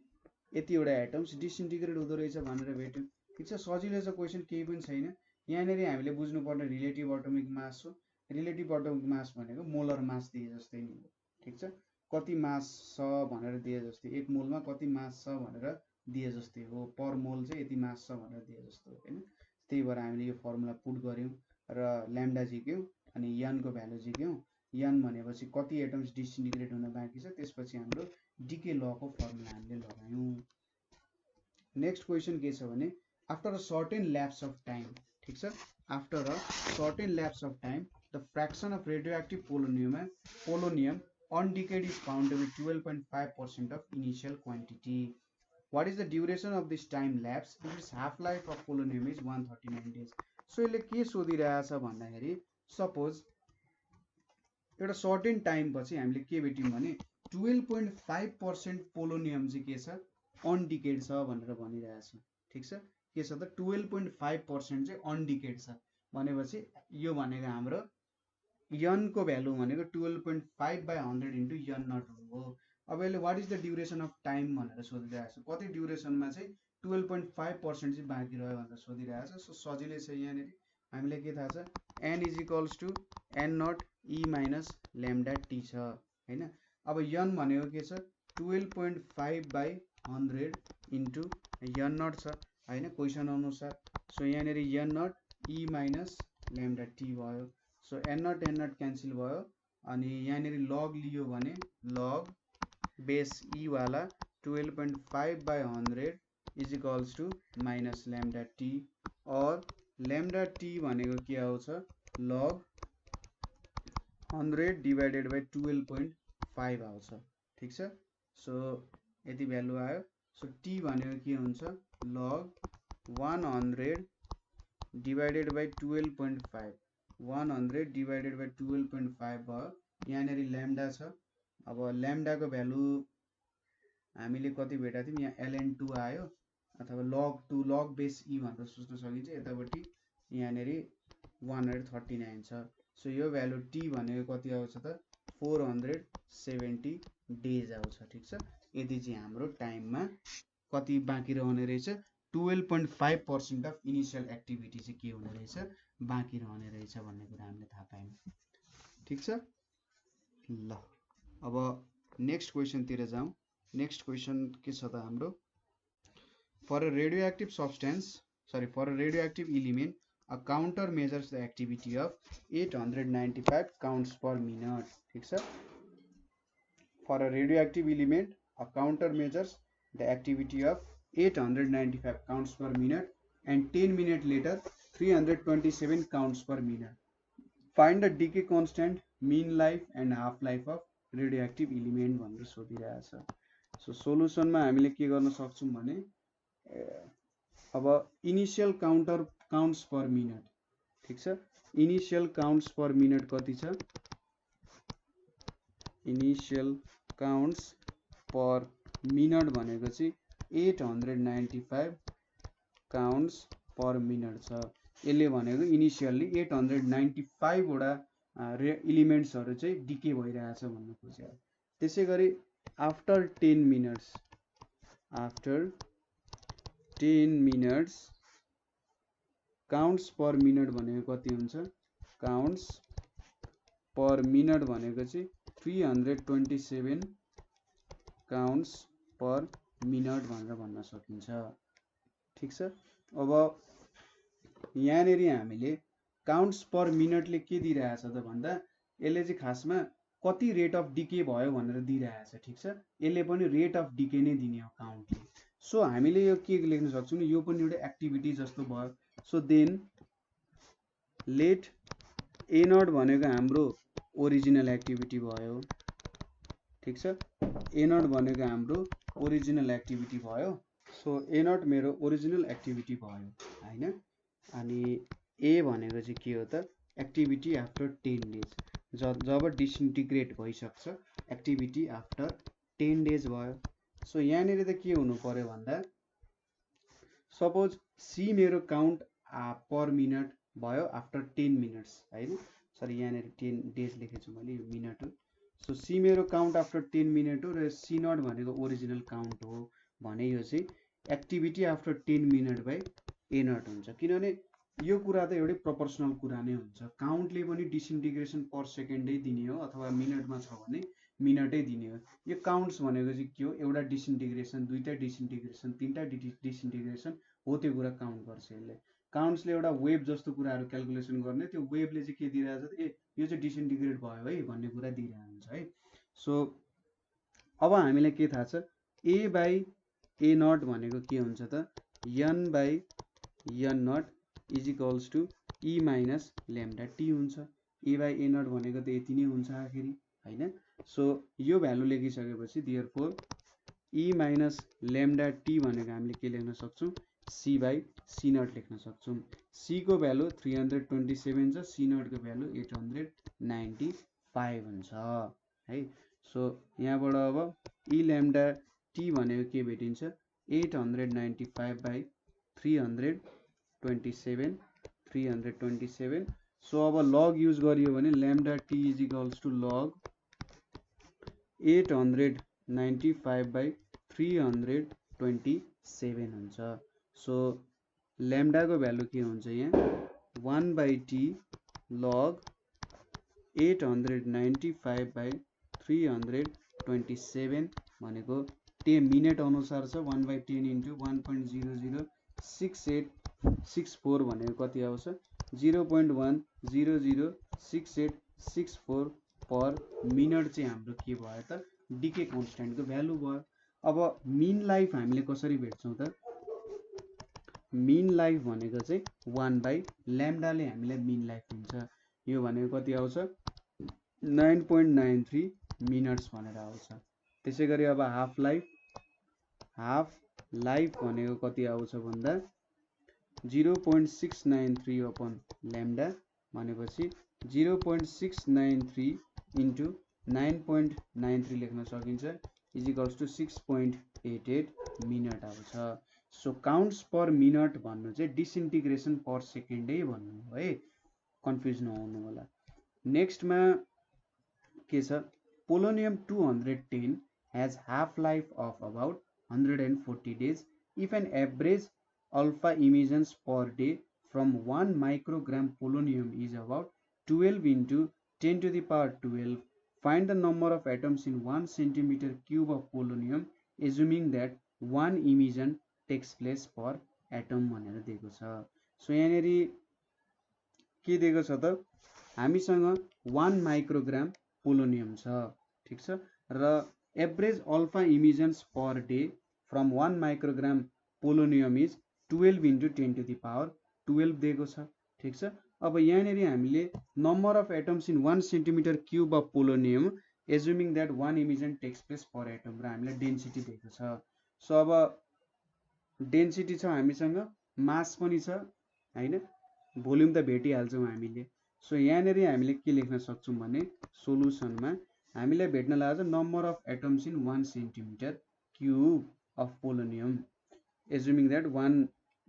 यतिवटा एटम्स डिसइन्टिग्रेट हुँदो रहेछ भनेर भेट्यौँ। ठिक छ, सजिलो छ क्वेसन, केही पनि छैन। यहाँनिर हामीले बुझ्नुपर्ने रिलेटिभ एटोमिक मास हो। रिलेटिभ एटोमिक मास भनेको मोलर मास दिए जस्तै नि हो। ठिक छ, कति मास छ भनेर दिए जस्तै, एक मोलमा कति मास छ भनेर दिए जस्तै हो। पर मोल चाहिँ यति मास छ भनेर दिए जस्तो हो हैन। त्यही भएर हामीले यो फर्मुला पुट गर्यौँ र ल्याम्डा झिक्यौँ अनि n को भ्यालु झिक्यौँ। n भनेपछि कति एटम्स डिसइन्टिग्रेट हुन बाँकी छ, त्यसपछि हाम्रो डिके लको फर्मुला हामीले लगायौँ। नेक्स्ट क्वेसन के छ भने after a certain laughs of time, ठिक छ, after a certain laughs of time the fraction of radioactive polonium undecayed is found to be 12.5% of initial quantity. What is the duration of this time lapse? Its half-life of polonium is 139 days. So यसले के सोधिरहेछ भन्दाखेरि सपोज एउटा सर्टेन टाइम पछि हामीले के भेट्यौँ भने 12.5% पोलोनियम चाहिँ के छ अनडिकेड छ भनेर भनिरहेछ। ठिक छ, के छ त 12.5% चाहिँ अनडिकेड छ भनेपछि यो भनेको हाम्रो n को भ्यालु भनेको 12.5/100 × n नट हो। अब यसले what is the duration of time भनेर सोधिरहेछ, कति ड्युरेसनमा चाहिँ 12.5% चाहिँ बाँकी रह्यो भनेर सोधिरहेछ। सो सजिलै छ, यहाँनिर हामीले के थाहा छ n is equals to n naught e minus lambda t छ हैन। अब n भनेको के छ 12.5/100 इन्टु n नट छ हैन क्वेसन अनुसार। सो यहाँनिर n naught e minus lambda t भयो। सो n नट क्यान्सल भयो अनि यहाँनिर लग लियो भने लग बेस ई वाला 12.5/100 is equals to minus lambda t और ल्याम्डा टी भनेको के आउँछ लग 100 डिभाइडेड बाई 12.5 आउँछ। ठिक छ, सो यति भ्यालु आयो। सो टी भनेको के हुन्छ लग 100 डिभाइडेड बाई 12.5 100 डिभाइडेड बाई 12.5 भयो। यहाँनिर ल्याम्डा छ। अब ल्याम्डाको भ्यालु हामीले कति भेटेका थियौँ यहाँ ln2 आयो अथवा log 2 लग बेस ई भनेर सोच्न सकिन्छ। यतापट्टि यहाँनिर 139 छ। सो यो भ्यालु टी भनेको कति आउँछ त 470 डेज आउँछ। ठिक छ, यदि चाहिँ हाम्रो टाइममा कति बाँकी रहने रहेछ 12.5% अफ इनिसियल एक्टिभिटी चाहिँ के हुने रहेछ बाँकी रहने रहेछ भन्ने कुरा हामीले थाहा पायौँ। ठिक छ, ल अब नेक्स्ट क्वेसन तिर जाउँ। नेक्स्ट क्वेसन के छ त हाम्रो, for a radioactive substance for a radioactive element a counter measures the activity of 895 counts per minute. ठिक छ, for a radioactive element a counter measures the activity of 895 counts per minute and 10 minutes later 327 counts per minute. Find the decay constant, mean life and half life of radioactive element भनेर सोधिरहेछ। सो सोलुसनमा हामीले के गर्न सक्छौँ भने अब इनिशियल काउन्ट्स पर मिनट, ठिक छ, इनिशियल काउन्ट्स पर मिनट कति छ, इनिशियल काउन्ट्स पर मिनट भनेको चाहिँ 895 काउन्ट्स पर मिनट छ। यसले भनेको इनिसियल्ली 895 वटा एलिमेन्ट्सहरू चाहिँ डिके भइरहेछ भन्नु खोज्यो। त्यसै गरी after 10 minutes counts per minute भनेको कति हुन्छ, काउन्ट्स पर मिनट भनेको चाहिँ 327 काउन्ट्स पर मिनट भनेर भन्न सकिन्छ। ठिक छ, अब यहाँनिर हामीले काउन्ट्स पर मिनटले के दिइरहेछ त भन्दा यसले चाहिँ खासमा कति रेट अफ डिके भयो भनेर दिइरहेछ। ठिक छ, यसले पनि रेट अफ डिके नै दिने हो काउन्टले। सो हामीले यो के लेख्न सक्छौँ, यो पनि एउटा एक्टिभिटी जस्तो भयो। So then let a naught भनेको हाम्रो ओरिजिनल एक्टिभिटी भयो। ठिक छ, ए नट भनेको हाम्रो ओरिजिनल एक्टिभिटी भयो। सो ए नट मेरो ओरिजिनल एक्टिभिटी भयो हैन। अनि ए भनेको चाहिँ के हो त, एक्टिभिटी आफ्टर 10 डेज, जब डिसइन्टिग्रेट भइसक्छ एक्टिभिटी आफ्टर 10 डेज भयो। सो यहाँनिर त के हुनु पर्यो भन्दा सपोज सी मेरो काउन्ट पर मिनट भयो आफ्टर 10 मिनट्स हैन, सरी यहाँनिर 10 डेज लेखेछु मैले, यो मिनट हो। सो सी मेरो काउन्ट आफ्टर 10 मिनट हो र सी नट भनेको ओरिजिनल काउन्ट हो भने यो चाहिँ activity after 10 minute by a naught हुन्छ। किनभने यो कुरा त एउटै प्रोपोर्सनल कुरा नै हुन्छ, काउन्टले पनि डिसइन्टिग्रेसन पर सेकेन्डै दिने हो अथवा मिनटमा छ भने मिनटै दिने हो। यो काउन्ट्स भनेको चाहिँ के हो, एउटा डिसइन्टिग्रेसन, दुईटा डिसइन्टिग्रेसन, तीनटा डिसइन्टिग्रेसन हो, त्यो कुरा काउन्ट गर्छ यसले। काउन्ट्सले एउटा वेभ जस्तो कुराहरू क्यालकुलेसन गर्ने, त्यो वेभले चाहिँ के दिइरहेछ त, ए यो चाहिँ डिसइन्टिग्रेट भयो है भन्ने कुरा दिइरहेको हुन्छ है। सो अब हामीलाई के थाहा छ, ए बाई ए नट भनेको के हुन्छ त, n by n naught is equals to e minus lambda t हुन्छ। ए बाई ए नट भनेको त यति नै हुन्छ आखिरी हैन। सो यो भ्यालु लेखिसकेपछि देयरफोर ई माइनस ल्याम्डा टी भनेको हामीले के लेख्न सक्छौँ, सी बाई सी नट लेख्न सक्छौँ। सी को भ्यालु 327 छ, सी नट को भ्यालु 895 हुन्छ है। सो यहाँबाट अब ई ल्याम्डा टी भनेको के भेटिन्छ, 895 बाई 327। सो अब लग युज गरियो भने lambda t is equals to log 895 by 327 हुन्छ। सो ल्याम्डाको भ्यालु के हुन्छ यहाँ 1 बाई टी लग 895 बाई 327 भनेको 10 मिनट अनुसार छ। 1 बाई 10 इन्टु 1.006864 भनेको कति आउँछ, 0.1006864 पर मिनट चाहिँ हाम्रो के भयो त, डिके कन्स्टेन्टको भ्यालु भयो। अब मिन लाइफ हामीले कसरी भेट्छौँ त, मिन लाइफ भनेको चाहिँ 1 बाई ल्याम्डाले हामीलाई मिन लाइफ दिन्छ। यो भनेको कति आउँछ 9.93 मिनट्स भनेर आउँछ। त्यसै गरी अब हाफ लाइफ भनेको कति आउँछ भन्दा 0.693 अपन ल्याम्डा भनेपछि 0.693 इन्टु 9.93 लेख्न सकिन्छ इज इक्वल्स टु 6.88 मिनट आउँछ। सो काउन्ट्स पर मिनट भन्नु चाहिँ डिसइन्टिग्रेसन पर सेकेन्डै भन्नु हो है, कन्फ्युज नहुनु होला। नेक्स्टमा के छ, polonium 210 has half-life of about 140 days if an average alpha emissions per day from 1 microgram polonium is about 12 into 10 to the power 12 find the number of atoms in 1 centimetre cube of polonium assuming that 1 emission takes place per atom भनेर दिएको छ। सो यहाँनिर के दिएको छ त, हामीसँग 1 माइक्रोग्राम पोलोनियम छ, ठिक छ, र average alpha emissions per day from 1 microgram polonium is 12 into 10 to the power 12 दिएको छ, ठिक छ। अब यहाँनिर हामीले number of atoms in 1 centimetre cube of polonium assuming that 1 emission takes place per atom र हामीलाई डेन्सिटी दिएको छ। सो अब डेन्सिटी छ हामीसँग, मास पनि छ हैन, भोल्युम त भेटिहाल्छौँ हामीले। सो यहाँनिर हामीले के लेख्न सक्छौँ भने सोलुसनमा हामीलाई भेट्न लागेको छ number of atoms in 1 centimetre cube of polonium assuming that 1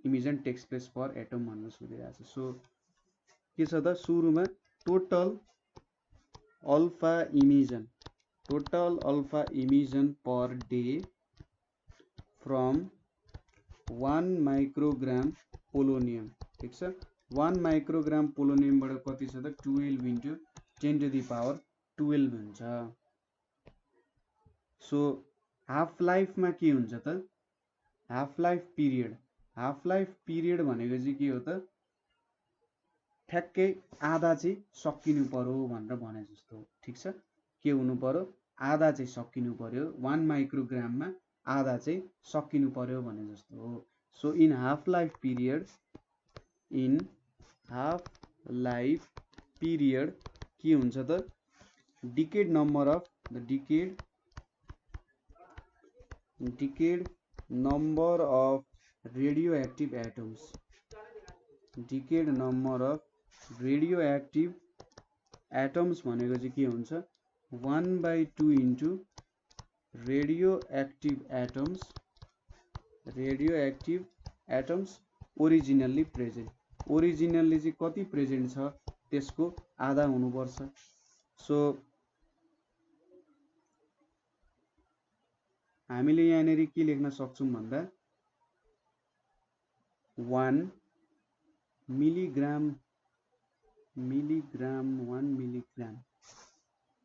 emission takes place per atom भनेर सोधिरहेको छ। सो के छ त, सुरुमा total alpha emission per day from 1 microgram polonium, ठिक छ। 1 माइक्रोग्राम पोलोनियमबाट कति छ त 12 into 10 to the power 12 हुन्छ। सो हाफ लाइफमा के हुन्छ त, हाफ लाइफ पिरियड भनेको चाहिँ के हो त, ठ्याक्कै आधा चाहिँ सकिनु पर्यो भनेर भने जस्तो हो, ठिक छ। के हुनु पर्यो, आधा चाहिँ सकिनु पर्यो, 1 माइक्रोग्राममा आधा चाहिँ सकिनु पर्यो भने जस्तो हो। So in half life period के हुन्छ त, decade number of radio active atoms भनेको चाहिँ के हुन्छ, 1/2 into radio active atoms originally चाहिँ कति प्रेजेन्ट छ त्यसको आधा हुनुपर्छ। सो हामीले यहाँनिर के लेख्न सक्छौँ भन्दा 1 मिलिग्राम।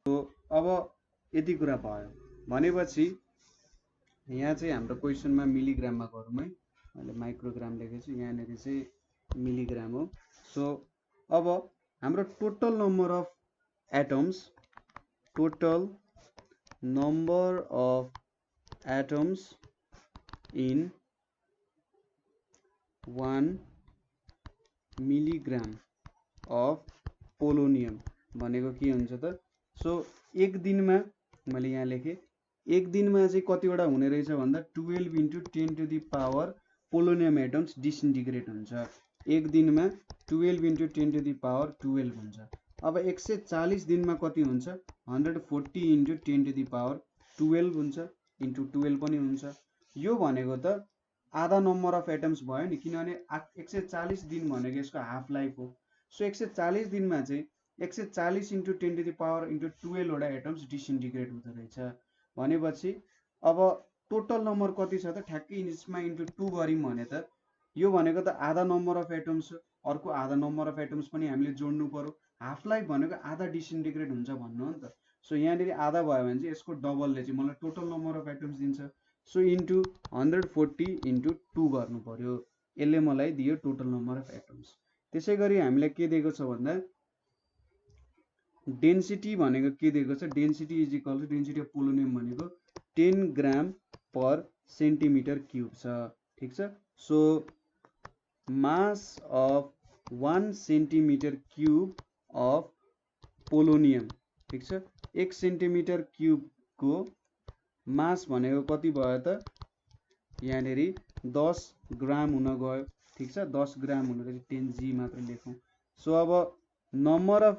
सो अब यति कुरा भयो भनेपछि यहाँ चाहिँ हाम्रो क्वेसनमा मिलिग्राममा गरौँ है, मैले माइक्रोग्राम लेखेको छु, यहाँनिर चाहिँ मिलिग्राम हो। सो अब हाम्रो total number of atoms in 1 milligram of polonium भनेको के हुन्छ त, सो एक दिनमा मैले यहाँ लेखेँ, एक दिनमा चाहिँ कतिवटा हुने रहेछ भन्दा 12 into 10 to the power polonium atoms disintegrate हुन्छ। एक दिनमा 12 into 10 to the power 12 हुन्छ। अब 140 दिनमा कति हुन्छ, 140 into 10 to the power 12 हुन्छ, इन्टु 12 पनि हुन्छ। यो भनेको त आधा नम्बर अफ एटम्स भयो नि, किनभने 140 दिन भनेको यसको हाफ लाइफ हो। सो 140 दिनमा चाहिँ 140 into 10 to the power into 12 वटा एटम्स डिसइन्टिग्रेट हुँदो रहेछ भनेपछि अब टोटल नम्बर कति छ त, ठ्याक्कै यसमा इन्टु 2 गऱ्यौँ भने त यो भनेको त आधा नम्बर अफ एटम्स, अर्को आधा नम्बर अफ एटम्स पनि हामीले जोड्नु पर्यो। हाफ लाइफ भनेको आधा डिसइन्टिग्रेट हुन्छ भन्नु हो नि त। सो यहाँनिर आधा भयो भने चाहिँ यसको डबलले चाहिँ मलाई टोटल नम्बर अफ एटम्स दिन्छ। सो इन्टु 140 into 2 गर्नु पर्यो, यसले मलाई दियो टोटल नम्बर अफ एटम्स। त्यसै गरी हामीलाई के दिएको छ भन्दा डेन्सिटी भनेको के दिएको छ, density is equal to density of polonium भनेको 10 ग्राम पर सेन्टिमिटर क्यूब छ, ठिक छ। So mass of 1 centimetre cube of polonium, ठिक छ। 1 सेन्टिमिटर क्यूबको मास भनेको कति भयो त, यहाँनिर 10 ग्राम हुन गयो, ठिक छ। 10 ग्राम हुन गयो, 10g मात्र लेखौँ। सो अब number of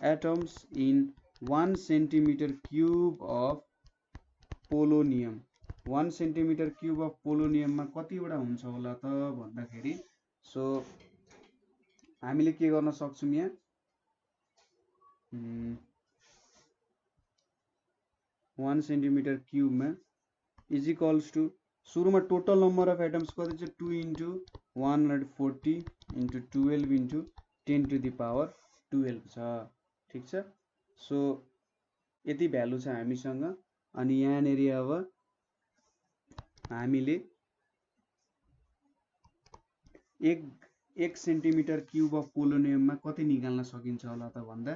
atoms in 1 centimetre cube of polonium, 1 centimetre cube of पोलोनियममा कतिवटा हुन्छ होला त भन्दाखेरि, सो हामीले के गर्न सक्छौँ यहाँ 1 सेन्टिमिटर क्यूबमा इज इक्वल्स टु सुरुमा टोटल नम्बर अफ एटम्स कति छ 2 into 140 into 12 into 10 to the power 12 छ ठीक छ। सो यति भ्यालु छ हामीसँग। अनि यहाँनेरि अब हामीले 1 सेन्टिमिटर क्युब अफ पोलोनियममा कति निकाल्न सकिन्छ होला त भन्दा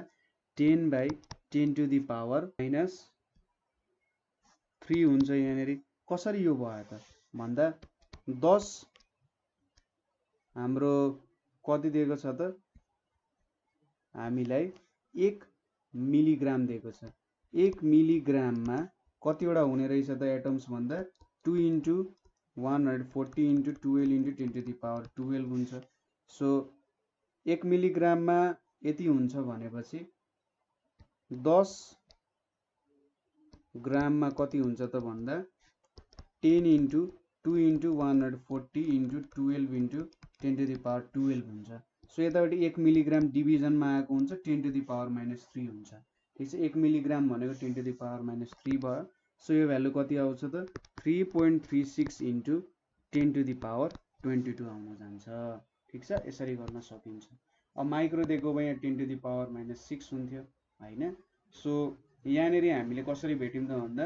10/10 टु दी पावर -3 हुन्छ। यहाँनेरि कसरी यो भयो त भन्दा 10 हाम्रो कति दिएको छ त हामीलाई 1 मिलिग्राम दिएको छ। 1 मिलिग्राममा कतिवटा हुने रहेछ त एटम्स भन्दा 2 × 140 × 12 × 10 टु दी पावर 12 हुन्छ। सो 1 मिलिग्राममा यति हुन्छ भनेपछि 10 ग्राममा कति हुन्छ त भन्दा 10 × 2 × 140 × 12 × 10 टु दी पावर 12 हुन्छ। सो यतापट्टि 1 मिलिग्राम डिभिजनमा आएको हुन्छ 10 टु दी पावर -3 हुन्छ ठीक छ। 1 मिलिग्राम भनेको 10 टु दी पावर -3 भयो। सो यो भ्यालु कति आउँछ त 3.36 × 10 टु दी पावर 22 आउन जान्छ ठीक छ। यसरी गर्न सकिन्छ। अब माइक्रो दिएको भए यहाँ 10 टु दी पावर -6 हुन्थ्यो हैन। सो यहाँनेरि हामीले कसरी भेट्यौं त भन्दा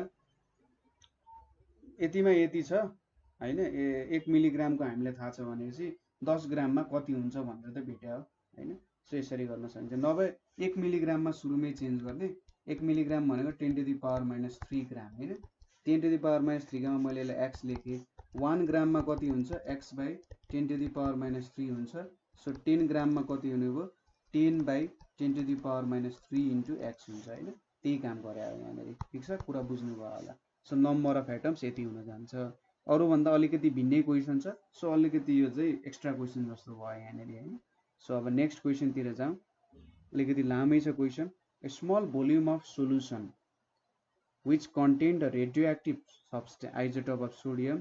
यतिमा यति छ हैन। 1 मिलिग्रामको हामीलाई थाहा छ भनेपछि 10 ग्राममा कति हुन्छ भनेर त भेट्या हो हैन। सो यसरी गर्न सकिन्छ। नभए 1 मिलिग्राममा सुरुमै चेन्ज गर्ने। 1 मिलिग्राम भनेको 10 टु दी पावर -3 ग्राम हैन। 10 टु दी पावर -3 ग्राममा मैले यसलाई x लेखेँ। 1 ग्राममा कति हुन्छ x/10 टु दी पावर -3 हुन्छ। सो 10 ग्राममा कति हुने भयो 10/10 टु दी पावर -3 × x हुन्छ हैन। त्यही काम गरे हो यहाँनेरि ठीक छ। कुरा बुझ्नु भयो होला। सो नम्बर अफ एटम्स यति हुन जान्छ। अरु भन्दा अलिकति भिन्नै क्वेशन छ। सो अलिकति यो चाहिँ एक्स्ट्रा क्वेशन जस्तो भयो यहाँनेरि हैन। सो अब नेक्स्ट क्वेशन तिर जाउँ। अलिकति लामै छ question. A small volume of solution which contained a radioactive substance isotope of sodium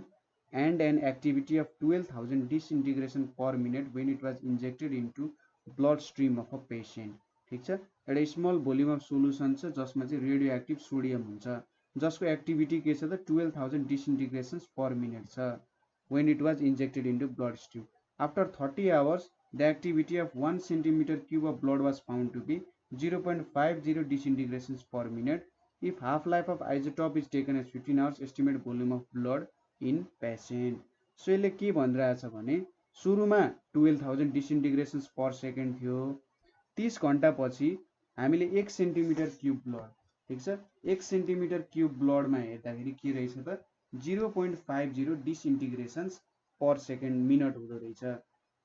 and an activity of 12,000 disintegration per minute when it was injected into bloodstream of a patient ठीक छ। एउटा स्मल भोल्युम अफ सोल्युसन छ जसमा चाहिँ रेडियोएक्टिभ सोडियम हुन्छ जसको एक्टिभिटी के छ त 12,000 disintegrations per minute छ when it was injected into bloodstream. After 30 hours the activity of 1 centimeter cube of blood was found to be 0.50 disintegrations per minute. If half-life of isotope is taken as 15 hours, estimate volume of blood in patient. So यसले के भनिरहेछ भने सुरुमा 12,000 disintegrations per second थियो। 30 घण्टा पछि हामीले 1 सेन्टिमिटर क्यूब ब्लड ठीक छ 1 सेन्टिमिटर क्यूब ब्लडमा हेर्दाखेरि के रहेछ त 0.50 डिसइन्टिग्रेशन्स पर सेकेन्ड मिनट हुँदो रहेछ।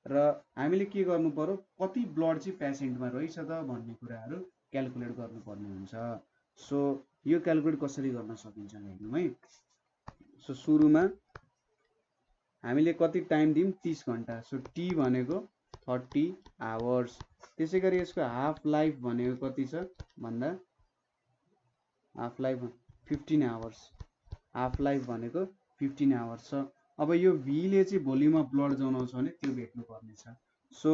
र हामीले के गर्नु पर्यो कति ब्लड चाहिँ पेशेन्टमा रहेछ त भन्ने कुराहरू क्याल्कुलेट गर्नुपर्ने हुन्छ। सो यो क्याल्कुलेट कसरी गर्न सकिन्छ हेर्नु है। सो सुरुमा हामीले कति टाइम दियौं 30 घण्टा। सो टी भनेको 30 आवर्स। त्यसैगरी यसको हाफ लाइफ भनेको कति छ भन्दा half life 15 hours. Half life भनेको 15 आवर्स छ। अब यो v ले चाहिँ भोल्युम अफ ब्लड जनाउँछ भने त्यो भेट्नु पर्ने छ। सो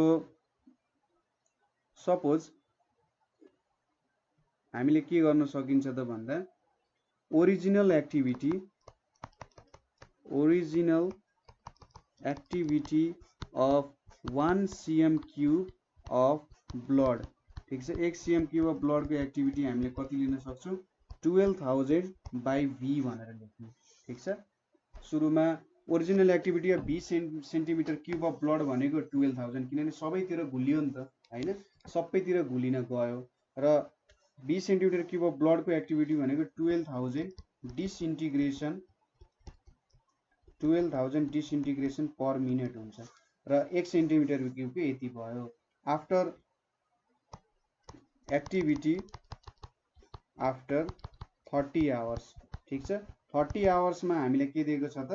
सपोज हामीले के गर्न सकिन्छ त भन्दा original activity of 1 cm cube of blood ठीक छ 1 cm क्यूब अफ ब्लड को एक्टिभिटी हामीले कति लिन सक्छौं 12,000 by v भनेर लेख्नु ठीक छ। सुरुमा original activity of 20 centimetre cube of blood भनेको 12,000 किनभने सबैतिर घुलियो नि त हैन सबैतिर घुलिन गयो र 20 सेन्टिमिटर क्यूब अफ ब्लड को एक्टिभिटी भनेको 12,000 डिसइन्टिग्रेसन पर मिनट हुन्छ र 1 सेन्टिमिटर क्यूब को यति भयो। आफ्टर एक्टिभिटी आफ्टर 30 आवर्स ठीक छ 30 आवर्स मा हामीले के दिएको छ त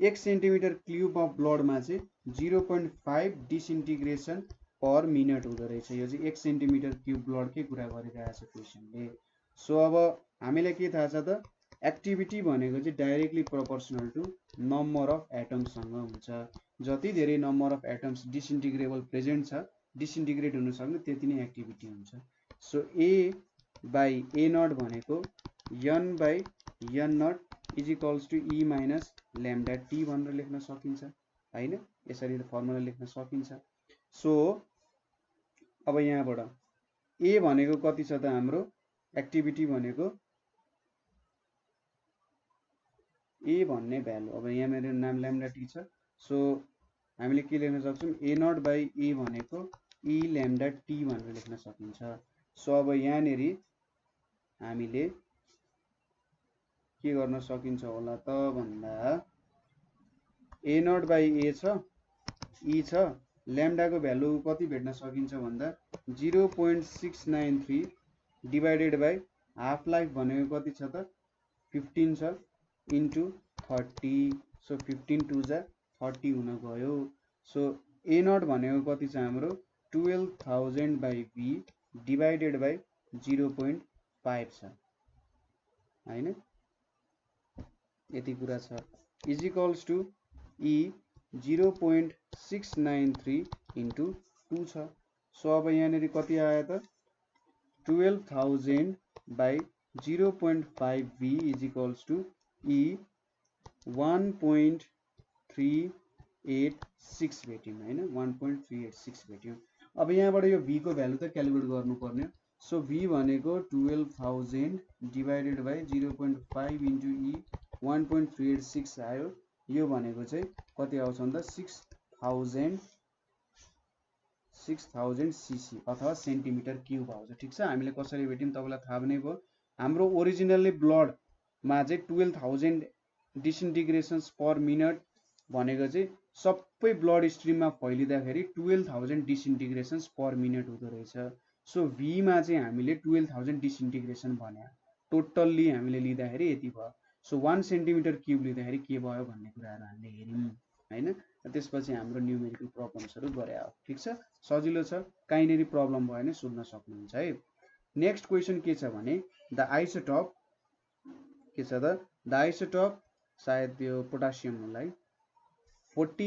1 सेन्टिमिटर क्यूब अफ ब्लड मा चाहिँ 0.5 डिसइन्टिग्रेसन पर मिनट हुँदो रहेछ। यो चाहिँ 1 सेन्टिमिटर क्यूब ब्लड कै कुरा गरिरहेछ क्वेशनले। सो अब हामीलाई के थाहा छ त एक्टिभिटी भनेको चाहिँ directly proportional to number of atoms सँग हुन्छ। जति धेरै number of atoms disintegrable present छ डिसइन्टिग्रेट हुन सक्ने त्यति नै एक्टिभिटी हुन्छ। So a by a naught भनेको n by n naught is equals to e minus lambda t भनेर लेख्न सकिन्छ हैन। यसरी फर्मुला लेख्न सकिन्छ। सो अब यहाँबाट ए भनेको कति छ त हाम्रो एक्टिभिटी भनेको ए भन्ने भ्यालु अब यहाँ मेरो नाम ल्याम्डा टी छ सो हामीले के लेख्न सक्छौं ए नट बाइ ए भनेको ई ल्याम्डा टी भनेर लेख्न सकिन्छ सो अब यहाँनेरि हामीले के गर्न सकिन्छ होला त भन्दा ए नट बाइ ए छ ई छ ल्याम्डाको भ्यालु कति भेट्न सकिन्छ भन्दा 0.693 डिवाइडेड बाइ हाफ लाइफ भनेको कति छ त 15 छ इन्टु 30 सो 15 टु जा 30 हुन गयो सो ए नट भनेको कति छ हाम्रो 12000 बाइ v डिवाइडेड बाइ 0.5 छ हैन यति कुरा छ is equals to e 0.693 into 2 छ सो अब यहाँनेरि कति आयो त 12000 by 0.5v is equals to e 1.386 भेट्यौं हैन 1.386 भेट्यौं अब यहाँबाट यो v को भ्यालु त क्याल्कुलेट गर्नुपर्ने सो v भनेको 12000 डिवाइडेड बाइ 0.5 इन्टु e 1.386 आयो यो भनेको चाहिँ कति आउँछ भन्दा 6000 सीसी अथवा सेन्टिमिटर क्युब आउँछ ठीक छ हामीले कसरी भेट्यौं तपाईलाई थाहा नै भयो हाम्रो ओरिजिनल्ली ब्लड मा चाहिँ 12000 डिसइन्टिग्रेसन्स पर मिनट भनेको चाहिँ सबै ब्लड स्ट्रिममा फैलिँदाखेरि 12000 डिसइन्टिग्रेसन्स पर मिनट हुँदो रहेछ सो v मा चाहिँ हामीले 12000 डिसइन्टिग्रेसन भन्या टोटल्ली हामीले लिँदाखेरि यति भयो सो 1 सेन्टिमिटर क्युब लिँदाखेरि के भयो भन्ने कुराहरु हामीले हेर्यौं हैन त्यसपछि हाम्रो न्यूमेरिकल प्रब्लम्सहरु गरे हो ठीक छ सजिलो छ काइनेरी प्रब्लम भयो भने सोध्न सक्नुहुन्छ है नेक्स्ट क्वेशन के छ भने द आइसोटोप के छ त द आइसोटोप सायद यो पोटासियम होला है 40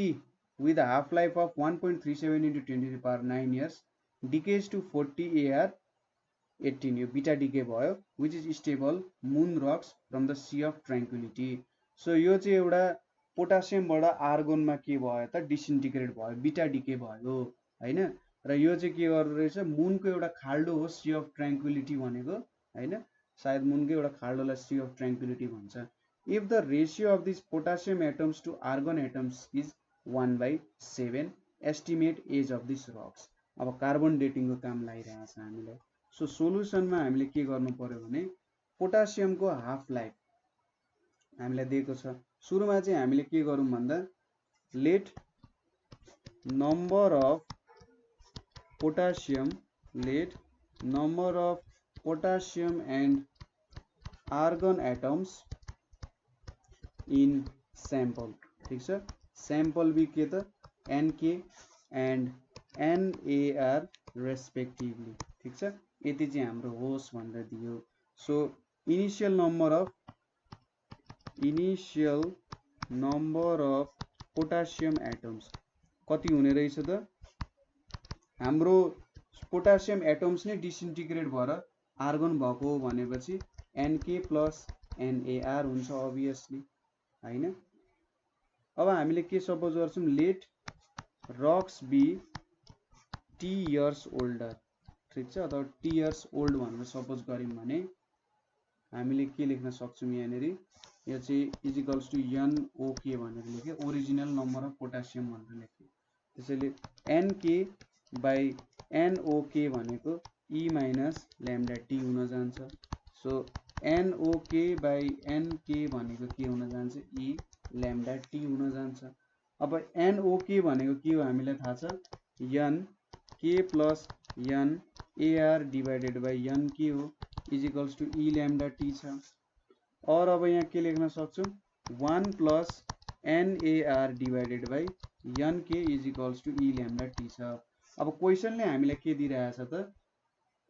with a half life of 1.37 into 10 to the power 9 years decays to 40 AR 18 यो बीटा डिके भयो which is stable moon rocks from the sea of tranquility so यो चाहिँ एउटा पोटासियमबाट आर्गोनमा के भयो त डिसइन्टिग्रेट भयो बीटा डिके भयो हैन र यो चाहिँ के गर्दो रहेछ मुनको एउटा खाल्डो हो सी अफ ट्रान्क्विलिटी भनेको हैन सायद मुनको एउटा खाल्डोलाई सी अफ ट्रान्क्विलिटी भन्छ if the ratio of these potassium atoms to argon atoms is 1/7 estimate age of these rocks अब कार्बन डेटिङ को काम लागिरहेछ हामीले सो सोलुसनमा हामीले के गर्नु पर्यो भने पोटासियमको हाफ लाइफ हामीलाई दिएको छ सुरुमा चाहिँ हामीले के गरौँ भन्दा let number of potassium and argon atoms in sample ठीक छ सैंपल भी के त NK एंड NAR रेस्पेक्टिभली ठीक छ यति चाहिँ हाम्रो होस् भनेर दियो so initial number of potassium atoms कति हुने रहेछ त हाम्रो पोटासियम एटम्स नै डिसइन्टिग्रेट भएर आर्गन भएको भनेपछि NK प्लस NAR हुन्छ obviously हैन अब हामीले के सपोज गर्छौं let rocks be T years older ठीक छ अथवा T years old भनेर सपोज गर्यौं भने हामीले के लेख्न सक्छौं यहाँनेरि यो चाहिँ इज इक्वल्स टु NOK भनेर लेखे ओरिजिनल नम्बर अफ पोटासियम भनेर लेखे त्यसैले NK बाइ NOK भनेको E माइनस ल्याम्डा T हुन जान्छ सो NOK बाइ NK भनेको के हुन जान्छ E ल्याम्डा T हुन जान्छ अब NOK भनेको के हो हामीलाई थाहा छ NK plus NAR divided by NK हो is equals to E lambda T छ और अब यहाँ के लेख्न सक्छौं 1 plus NAR divided by NK is equals to E lambda T छ अब क्वेशनले हामीलाई के दिइरहेछ त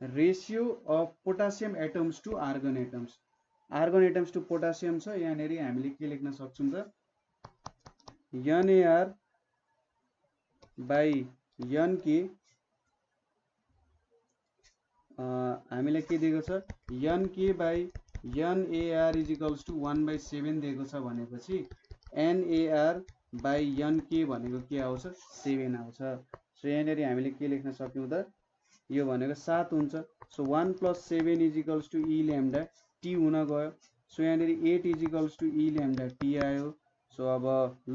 ratio of potassium atoms to argon atoms to potassium छ यहाँनेरि हामीले के लेख्न सक्छौं त NAR बाइ NK हामीलाई के दिएको छ NK by NAR is equals to 1/7 दिएको छ भनेपछि NAR बाइ NK भनेको के आउँछ 7 आउँछ सो यहाँनेरि हामीले के लेख्न सक्यौं त यो भनेको 7 हुन्छ। सो 1 + 7 = e ल्याम्डा t हुन गयो। सो यहाँनिर 8 = e ल्याम्डा t आयो। सो अब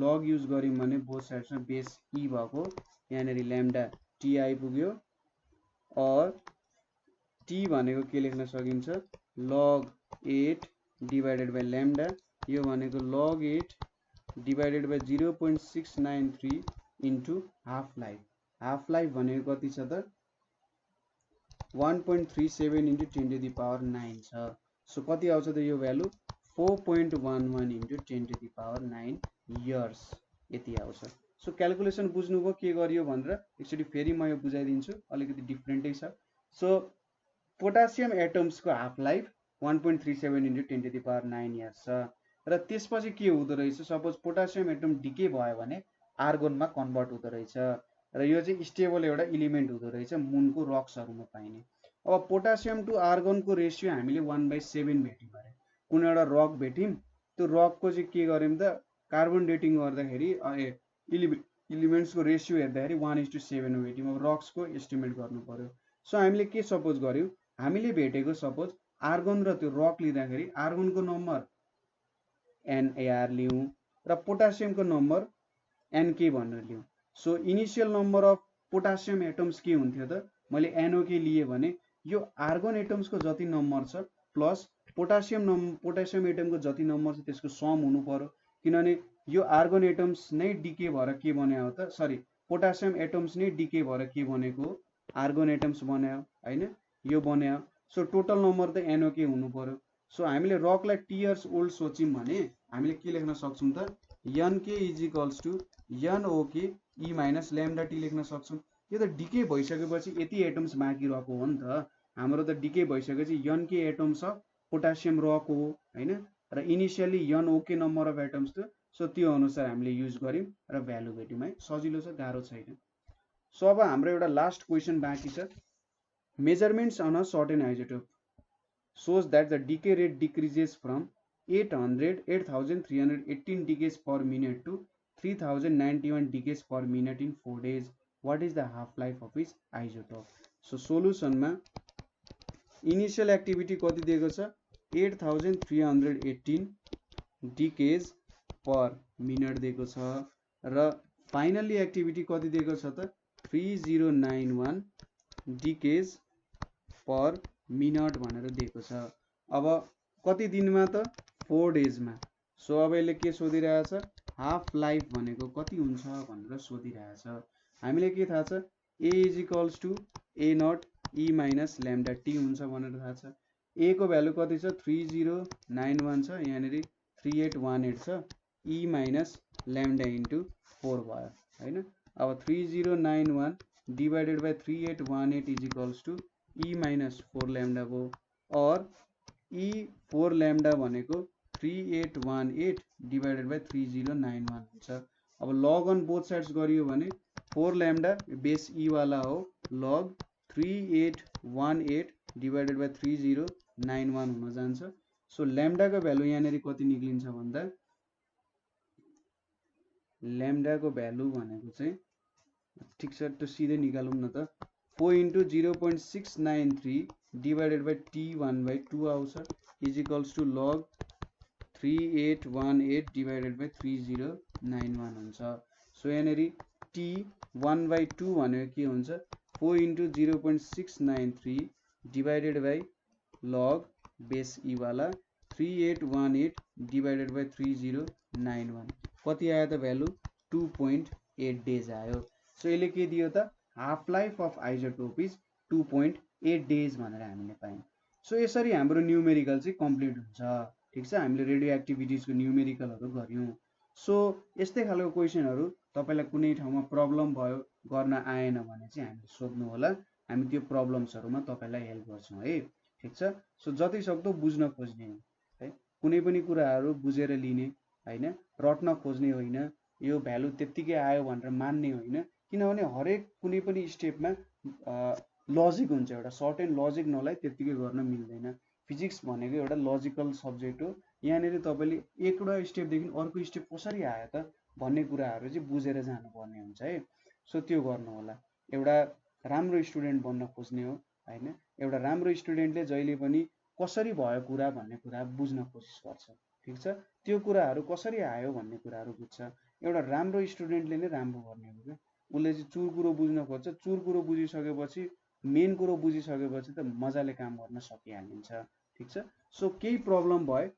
लग युज गर्यौँ भने बोथ साइड्समा बेस e भएको यहाँनिर ल्याम्डा t आइपुग्यो। और t भनेको के लेख्न सकिन्छ log 8 डिवाइडेड बाई ल्याम्डा, यो भनेको log 8 divided by 0.693 into half life. Half life भनेको कति छ त 1.37 इन्टु 10⁹ छ। सो कति आउँछ त यो भ्यालु 4.11 इन्टु 10⁹ इयर्स यति आउँछ। सो क्यालकुलेसन बुझ्नुभयो के गरियो भनेर एकचोटि फेरि म यो बुझाइदिन्छु, अलिकति डिफ्रेन्टै छ। सो पोटासियम एटम्सको हाफ लाइफ 1.37 इन्टु 10⁹ इयर्स छ। र त्यसपछि के हुँदो रहेछ, सपोज पोटासियम एटम डिके भयो भने आर्गोनमा कन्भर्ट हुँदो रहेछ र यो चाहिँ स्टेबल एउटा इलिमेन्ट हुँदो रहेछ मुनको रक्सहरूमा पाइने। अब पोटासियम टु आर्गोनको रेसियो हामीले 1/7 भेट्यौँ अरे, कुनै एउटा रक भेट्यौँ, त्यो रकको चाहिँ के गर्यौँ त कार्बन डेटिङ गर्दाखेरि इलिमेन्ट्सको रेसियो हेर्दाखेरि 1:7 भेट्यौँ। अब रक्सको एस्टिमेट गर्नु पर्यो। सो हामीले के सपोज गर्यौँ, हामीले भेटेको सपोज आर्गन र त्यो रक लिँदाखेरि आर्गनको नम्बर NAR लियौँ र पोटासियमको नम्बर NK भनेर लियौँ। So initial number of potassium atoms के हुन्थ्यो त, मैले NOK लिए भने यो आर्गन एटम्सको जति नम्बर छ प्लस पोटासियम एटमको जति नम्बर छ त्यसको सम हुनु पर्यो। किनभने यो आर्गन एटम्स नै डिके भएर के बनायो त, सरी पोटासियम एटम्स नै डिके भएर के बनेको आर्गन एटम्स बनायो हैन, यो बनायो। सो टोटल नम्बर त NOK हुनु पर्यो। सो हामीले रकलाई T इयर्स ओल्ड सोच्यौँ भने हामीले के लेख्न सक्छौँ त NK = NOK E - lambda T लेख्न सक्छौँ। यो त डिके भइसकेपछि यति एटम्स बाँकी रहेको हो नि त, हाम्रो त डिके भइसकेपछि NK एटम्स अफ पोटासियम रहेको हो हैन, र initially NOK number of atoms थियो। सो त्यो अनुसार हामीले युज गर्यौँ र भ्यालु भेट्यौँ है। सजिलो छ, गाह्रो छैन। सो अब हाम्रो एउटा लास्ट क्वेसन बाँकी छ। Measurements on a certain isotope shows that the decay rate decreases from 8,318 decays per minute to 3,091 decays per minute in 4 days. What is the half-life of its isotope? So solution मा इनिशियल एक्टिभिटी कति दिएको छ 8,318 decays per minute दिएको छ र फाइनली एक्टिभिटी कति दिएको छ त 3091 decays per मिनट भनेर दिएको छ। अब कति दिनमा त 4 डेजमा। सो अब यसले के सोधिरहेछ हाफ लाइफ भनेको कति हुन्छ भनेर सोधिरहेछ। हामीले के थाहा छ A = A0 E - lambda T हुन्छ भनेर थाहा छ। A को भ्यालु कति छ 3091 छ, यहाँनिर 3818 छ, E - ल्याम्डा इन्टु 4 भयो हैन। अब 3091 डिवाइडेड बाई 3818 E - 4 ल्याम्डा भयो, और E 4 ल्याम्डा भनेको 3818 डिवाइडेड बाई 3091 हुन्छ। अब लग अन बोथ साइड्स गरियो भने 4 ल्याम्डा बेस E वाला हो, लग 3818 डिवाइडेड बाई 3091 हुन जान्छ। सो ल्याम्डाको भ्यालु यहाँनिर कति निक्लिन्छ भन्दा ल्याम्डाको भ्यालु भनेको चाहिँ ठिक छ त्यो सिधै निकालौँ न त 4 इन्टु 0.693 डिवाइडेड बाई T1/2 आउँछ इज लग 3818 डिवाइडेड बाई 3091 हुन्छ। सो यहाँनिर T1/2 भनेको के हुन्छ 4 into 0.693 divided by log base E वाला 3818 डिवाइडेड बाई 3091 कति आयो त भ्यालु 2.8 डेज आयो। सो यसले के दियो त half life of isotope is 2.8 days भनेर हामीले पायौँ। सो यसरी हाम्रो न्युमेरिकल चाहिँ कम्प्लिट हुन्छ। ठिक छ, हामीले रेडियो एक्टिभिटिजको न्युमेरिकलहरू गऱ्यौँ। सो यस्तै खालको क्वेसनहरू तपाईँलाई कुनै ठाउँमा प्रब्लम भयो गर्न आएन भने चाहिँ हामीले सोध्नु होला, हामी त्यो प्रब्लम्सहरूमा तपाईँलाई हेल्प गर्छौँ है। ठिक छ, सो जति सक्दो बुझ्न खोज्ने है, कुनै पनि कुराहरू बुझेर लिने हैन, रट्न खोज्ने होइन, यो भ्यालु त्यत्तिकै आयो भनेर मान्ने होइन। किनभने हरेक कुनै पनि स्टेपमा लजिक हुन्छ, एउटा सर्टेन लजिक नलाई त्यत्तिकै गर्न मिल्दैन। फिजिक्स भनेको एउटा लजिकल सब्जेक्ट हो। यहाँनिर तपाईँले एउटा स्टेपदेखि अर्को स्टेप कसरी आयो त भन्ने कुराहरू चाहिँ बुझेर जानुपर्ने हुन्छ है। सो त्यो गर्नु होला। एउटा राम्रो स्टुडेन्ट बन्न खोज्ने हो हैन। एउटा राम्रो स्टुडेन्टले जहिले पनि कसरी भयो कुरा भन्ने कुरा बुझ्न कोसिस गर्छ, ठिक छ। त्यो कुराहरू कसरी आयो भन्ने कुराहरू बुझ्छ। एउटा राम्रो स्टुडेन्टले नै राम्रो गर्ने हो क्या। उसले चाहिँ चुर कुरो बुझ्न खोज्छ, चुर कुरो बुझिसकेपछि मेन कुरो बुझिसकेपछि त मजाले काम गर्न सकिहालिन्छ, ठिक छ। सो केही प्रब्लम भयो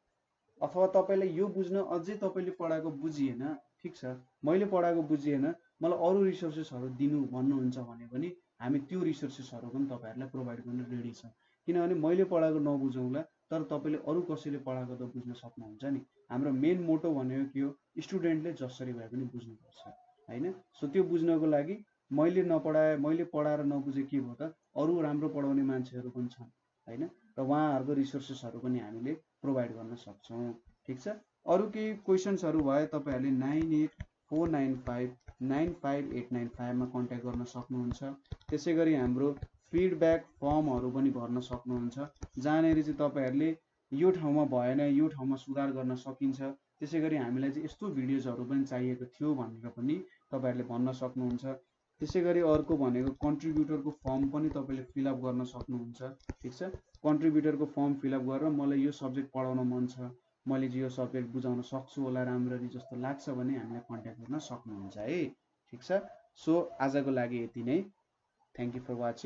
अथवा तपाईँलाई यो बुझ्न अझै तपाईँले पढाएको बुझिएन, ठिक छ, मैले पढाएको बुझिएन, मलाई अरू रिसोर्सेसहरू दिनु भन्नुहुन्छ भने पनि हामी त्यो रिसोर्सेसहरू पनि तपाईँहरूलाई प्रोभाइड गर्न रेडी छौँ। किनभने मैले पढाएको नबुझौँला तर तपाईँले अरू कसैले पढाएको त बुझ्न सक्नुहुन्छ नि। हाम्रो मेन मोटो भनेको के हो, स्टुडेन्टले जसरी भए पनि बुझ्नुपर्छ होइन। सो त्यो बुझ्नको लागि मैले पढाएर नबुझे के भयो त, अरू राम्रो पढाउने मान्छेहरू पनि छन् होइन, र उहाँहरूको रिसोर्सेसहरू पनि हामीले प्रोभाइड गर्न सक्छौँ, ठिक छ। अरू केही क्वेसन्सहरू भए तपाईँहरूले 9849595895 मा कन्ट्याक्ट गर्न सक्नुहुन्छ। त्यसै गरी हाम्रो फिडब्याक फर्महरू पनि भर्न सक्नुहुन्छ, जहाँनिर चाहिँ तपाईँहरूले यो ठाउँमा भएन, यो ठाउँमा सुधार गर्न सकिन्छ, त्यसै गरी हामीलाई चाहिँ यस्तो भिडियोजहरू पनि चाहिएको थियो भनेर पनि तपाईँहरूले भन्न सक्नुहुन्छ। त्यसै गरी अर्को भनेको कन्ट्रिब्युटरको फर्म पनि तपाईँले फिलअप गर्न सक्नुहुन्छ, ठिक छ। कन्ट्रिब्युटरको फर्म फिलअप गरेर मलाई यो सब्जेक्ट पढाउन मन छ, मैले चाहिँ यो सब्जेक्ट बुझाउन सक्छु होला राम्ररी जस्तो लाग्छ भने हामीलाई कन्ट्याक्ट गर्न सक्नुहुन्छ है, ठिक छ। सो आजको लागि यति नै। Thank you for watching.